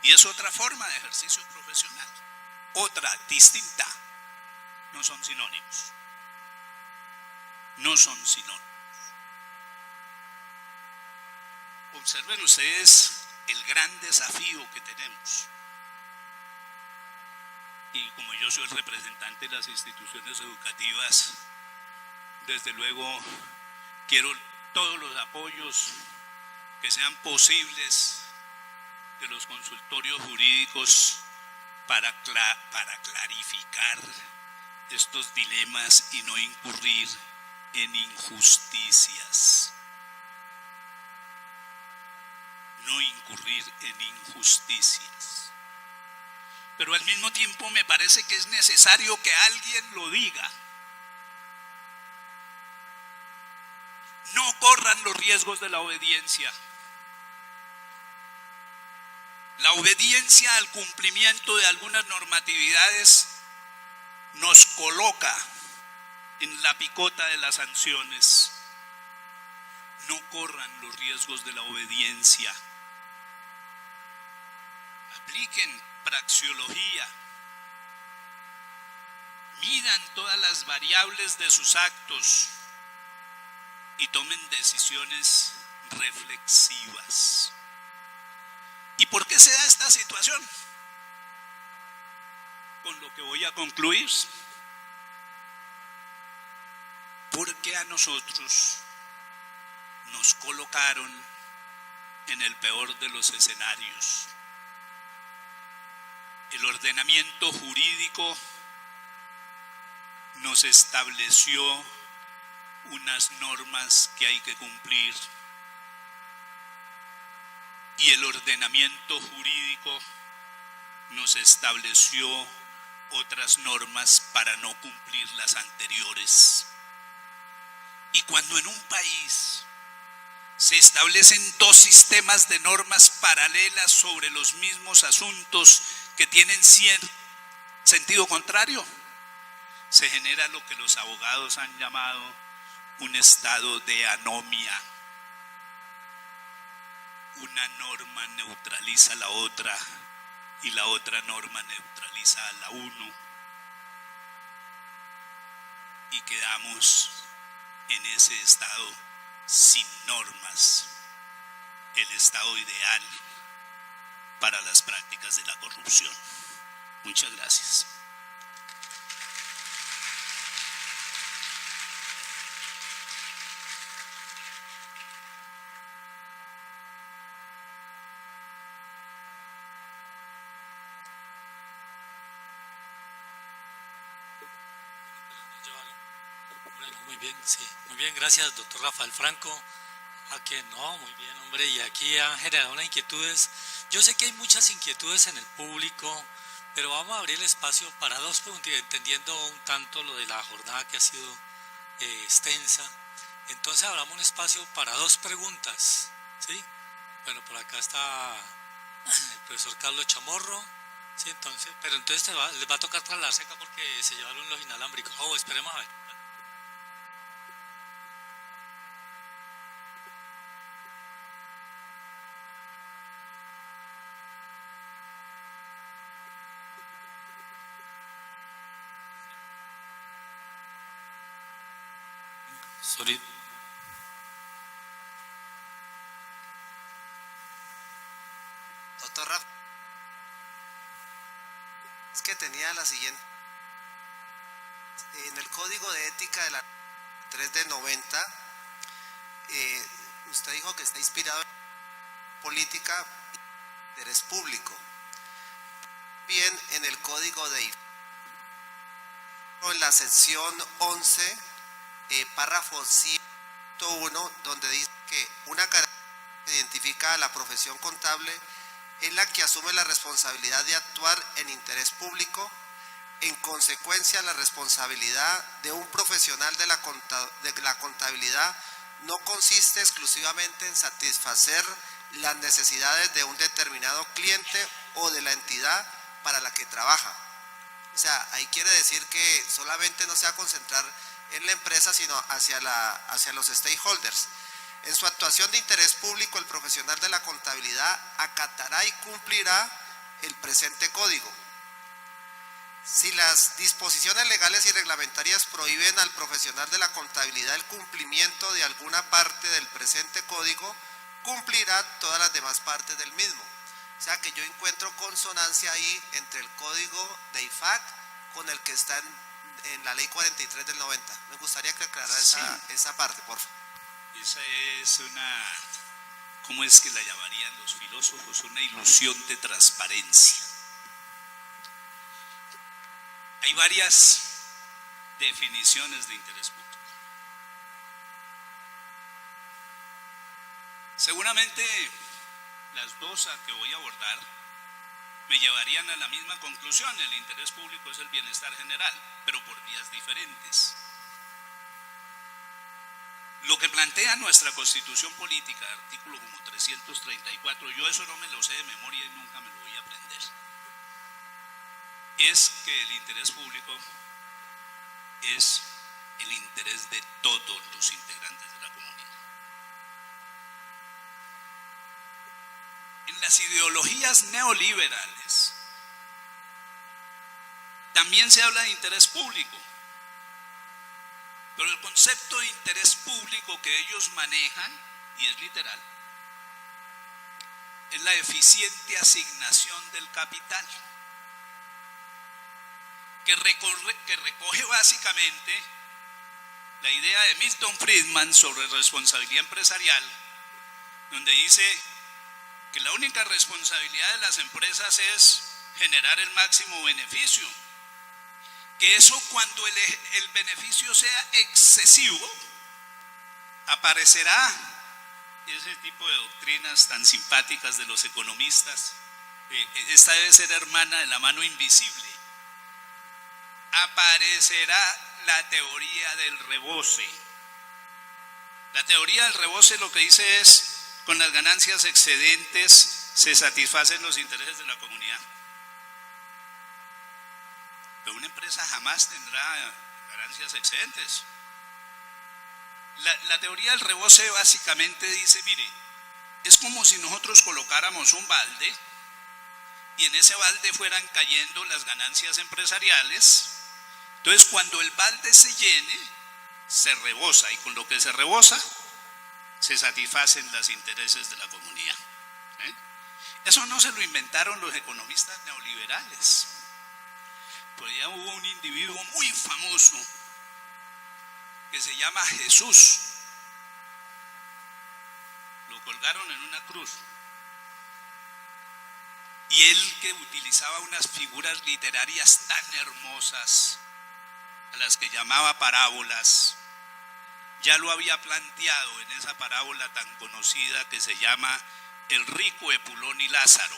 Y es otra forma de ejercicio profesional, otra, distinta. No son sinónimos. No son sinónimos. Observen ustedes el gran desafío que tenemos. Y como yo soy el representante de las instituciones educativas, desde luego quiero todos los apoyos que sean posibles de los consultorios jurídicos para clarificar estos dilemas y no incurrir en injusticias. No incurrir en injusticias. Pero al mismo tiempo me parece que es necesario que alguien lo diga. No corran los riesgos de la obediencia. La obediencia al cumplimiento de algunas normatividades nos coloca en la picota de las sanciones. No corran los riesgos de la obediencia. Apliquen praxeología. Midan todas las variables de sus actos y tomen decisiones reflexivas. ¿Y por qué se da esta situación? Con lo que voy a concluir. Porque a nosotros nos colocaron en el peor de los escenarios. El ordenamiento jurídico nos estableció unas normas que hay que cumplir y el ordenamiento jurídico nos estableció otras normas para no cumplir las anteriores. Y cuando en un país se establecen dos sistemas de normas paralelas sobre los mismos asuntos que tienen sentido contrario, se genera lo que los abogados han llamado un estado de anomia. Una norma neutraliza a la otra y la otra norma neutraliza a la uno y quedamos en ese estado sin normas, el estado ideal para las prácticas de la corrupción. Muchas gracias. Bueno, muy bien, sí. Muy bien, gracias, doctor Rafael Franco. A que no, muy bien, hombre, y aquí han generado unas inquietudes. Yo sé que hay muchas inquietudes en el público, pero vamos a abrir el espacio para dos preguntas, entendiendo un tanto lo de la jornada que ha sido extensa. Entonces abramos un espacio para dos preguntas, ¿sí? Bueno, por acá está el profesor Carlos Chamorro, ¿sí? Entonces, pero entonces les va a tocar trasladarse acá porque se llevaron los inalámbricos. Oh, esperemos a ver. Sorry. Doctor Rafa, es que tenía la siguiente. En el Código de Ética de la 3 de 90, usted dijo que está inspirado en política y interés público. Bien, en el Código de en la sección 11, párrafo 101, donde dice que una característica que identifica a la profesión contable es la que asume la responsabilidad de actuar en interés público. En consecuencia, la responsabilidad de un profesional de la contabilidad no consiste exclusivamente en satisfacer las necesidades de un determinado cliente o de la entidad para la que trabaja. O sea, ahí quiere decir que solamente no se va a concentrar en la empresa, sino hacia los stakeholders. En su actuación de interés público, el profesional de la contabilidad acatará y cumplirá el presente código. Si las disposiciones legales y reglamentarias prohíben al profesional de la contabilidad el cumplimiento de alguna parte del presente código, cumplirá todas las demás partes del mismo. O sea que yo encuentro consonancia ahí entre el código de IFAC con el que está en la ley 43 del 90. Me gustaría que aclarara esa parte, por favor. Esa es una, ¿cómo es que la llamarían los filósofos? Una ilusión de transparencia. Hay varias definiciones de interés público. Seguramente las dos a que voy a abordar me llevarían a la misma conclusión. El interés público es el bienestar general, pero por vías diferentes. Lo que plantea nuestra Constitución Política, artículo como 334, yo eso no me lo sé de memoria y nunca me lo voy a aprender, es que el interés público es el interés de todos los integrantes de la comunidad. En las ideologías neoliberales también se habla de interés público, pero el concepto de interés público que ellos manejan, y es literal, es la eficiente asignación del capital, que recoge básicamente la idea de Milton Friedman sobre responsabilidad empresarial, donde dice que la única responsabilidad de las empresas es generar el máximo beneficio, que eso cuando el beneficio sea excesivo, aparecerá ese tipo de doctrinas tan simpáticas de los economistas. Esta debe ser hermana de la mano invisible. Aparecerá la teoría del rebose. La teoría del rebose lo que dice es: con las ganancias excedentes se satisfacen los intereses de la comunidad. Pero una empresa jamás tendrá ganancias excedentes. La teoría del reboce básicamente dice, mire, es como si nosotros colocáramos un balde y en ese balde fueran cayendo las ganancias empresariales. Entonces, cuando el balde se llene, se rebosa, y con lo que se rebosa, se satisfacen los intereses de la comunidad. Eso no se lo inventaron los economistas neoliberales. Pues ya hubo un individuo muy famoso que se llama Jesús. Lo colgaron en una cruz. Y él, que utilizaba unas figuras literarias tan hermosas, a las que llamaba parábolas, ya lo había planteado en esa parábola tan conocida que se llama El rico Epulón y Lázaro.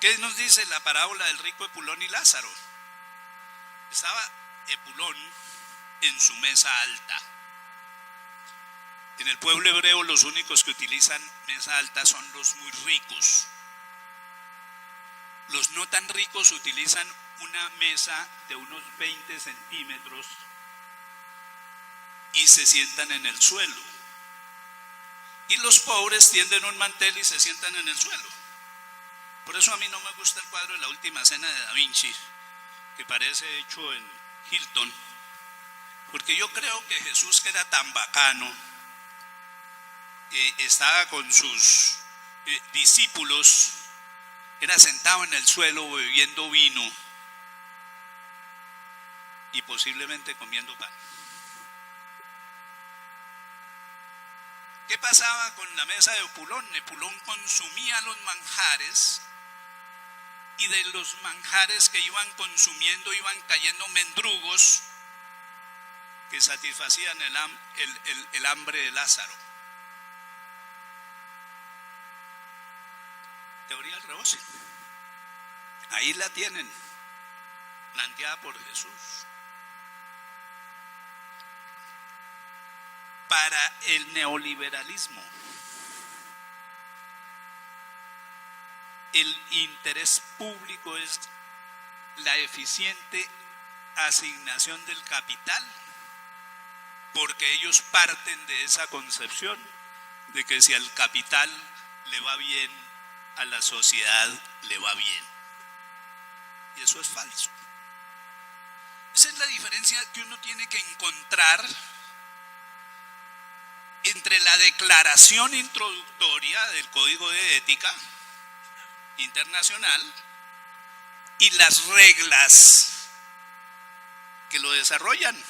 ¿Qué nos dice la parábola del rico Epulón y Lázaro? Estaba Epulón en su mesa alta. En el pueblo hebreo los únicos que utilizan mesa alta son los muy ricos. Los no tan ricos utilizan una mesa de unos 20 centímetros y se sientan en el suelo. Y los pobres tienden un mantel y se sientan en el suelo. Por eso a mí no me gusta el cuadro de La Última Cena de Da Vinci, que parece hecho en Hilton, porque yo creo que Jesús, que era tan bacano, estaba con sus discípulos, era sentado en el suelo bebiendo vino y posiblemente comiendo pan. ¿Qué pasaba con la mesa de Epulón? Epulón consumía los manjares, y de los manjares que iban consumiendo iban cayendo mendrugos que satisfacían el hambre de Lázaro. Teoría del reboce. Ahí la tienen, planteada por Jesús. Para el neoliberalismo, el interés público es la eficiente asignación del capital, porque ellos parten de esa concepción de que si al capital le va bien, a la sociedad le va bien. Y eso es falso. Esa es la diferencia que uno tiene que encontrar entre la declaración introductoria del Código de Ética Internacional y las reglas que lo desarrollan.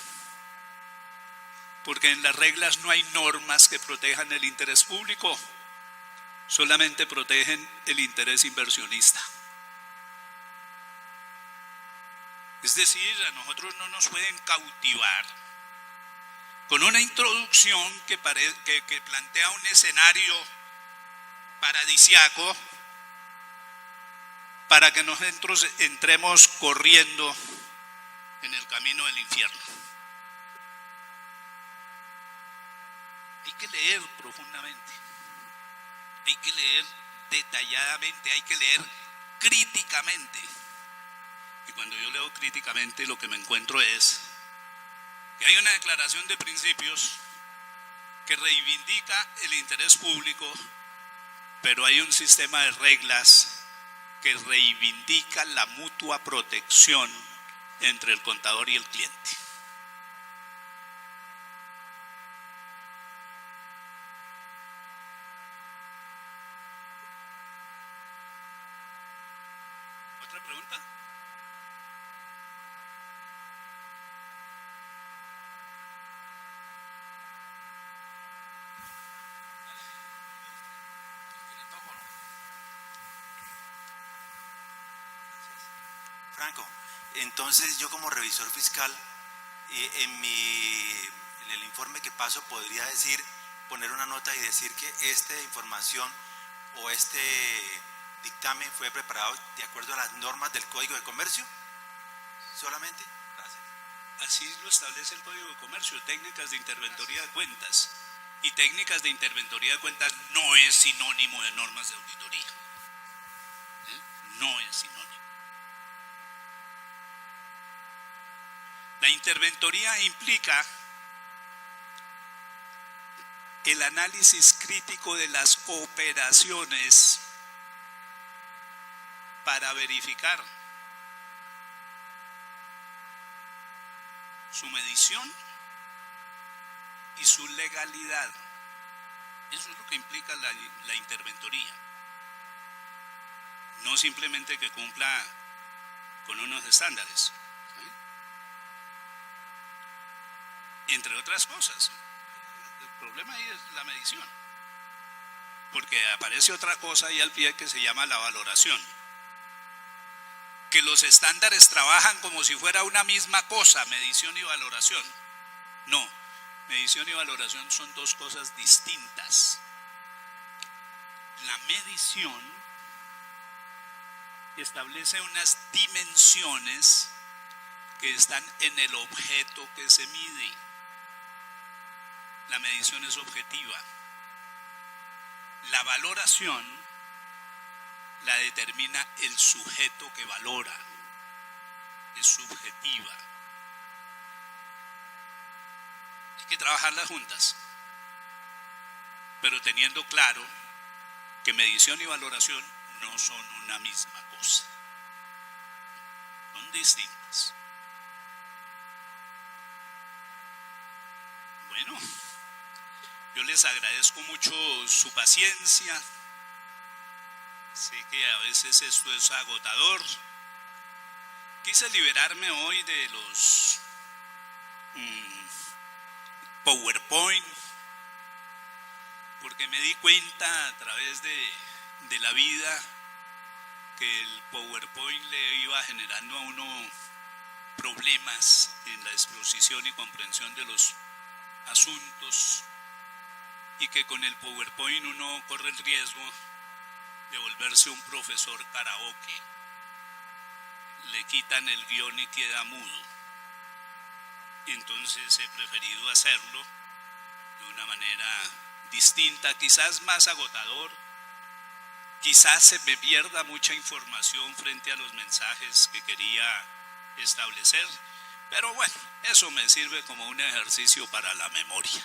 Porque en las reglas no hay normas que protejan el interés público, solamente protegen el interés inversionista. Es decir, a nosotros no nos pueden cautivar con una introducción que plantea un escenario paradisiaco para que nosotros entremos corriendo en el camino del infierno. Hay que leer profundamente, hay que leer detalladamente, hay que leer críticamente. Y cuando yo leo críticamente, lo que me encuentro es que hay una declaración de principios que reivindica el interés público, pero hay un sistema de reglas que reivindica la mutua protección entre el contador y el cliente. ¿Otra pregunta? Franco, entonces yo como revisor fiscal, en el informe que paso podría poner una nota y decir que esta información o este dictamen fue preparado de acuerdo a las normas del Código de Comercio, solamente. Gracias. Así lo establece el Código de Comercio, técnicas de interventoría de cuentas. Y técnicas de interventoría de cuentas no es sinónimo de normas de auditoría. No es sinónimo. La interventoría implica el análisis crítico de las operaciones para verificar su medición y su legalidad. Eso es lo que implica la interventoría. No simplemente que cumpla con unos estándares, ¿sí? Entre otras cosas. El problema ahí es la medición, porque aparece otra cosa ahí al pie que se llama la valoración, que los estándares trabajan como si fuera una misma cosa, medición y valoración. No, medición y valoración son dos cosas distintas. La medición establece unas dimensiones que están en el objeto que se mide. La medición es objetiva. La valoración la determina el sujeto que valora. Es subjetiva. Hay que trabajarlas juntas, pero teniendo claro que medición y valoración no son una misma cosa. Son distintas. Bueno, yo les agradezco mucho su paciencia. Sé que a veces esto es agotador. Quise liberarme hoy de los PowerPoint, porque me di cuenta a través de la vida que el PowerPoint le iba generando a uno problemas en la exposición y comprensión de los asuntos, y que con el PowerPoint uno corre el riesgo de volverse un profesor karaoke. Le quitan el guión y queda mudo. Entonces he preferido hacerlo de una manera distinta, quizás más agotador, quizás se me pierda mucha información frente a los mensajes que quería establecer, pero bueno, eso me sirve como un ejercicio para la memoria.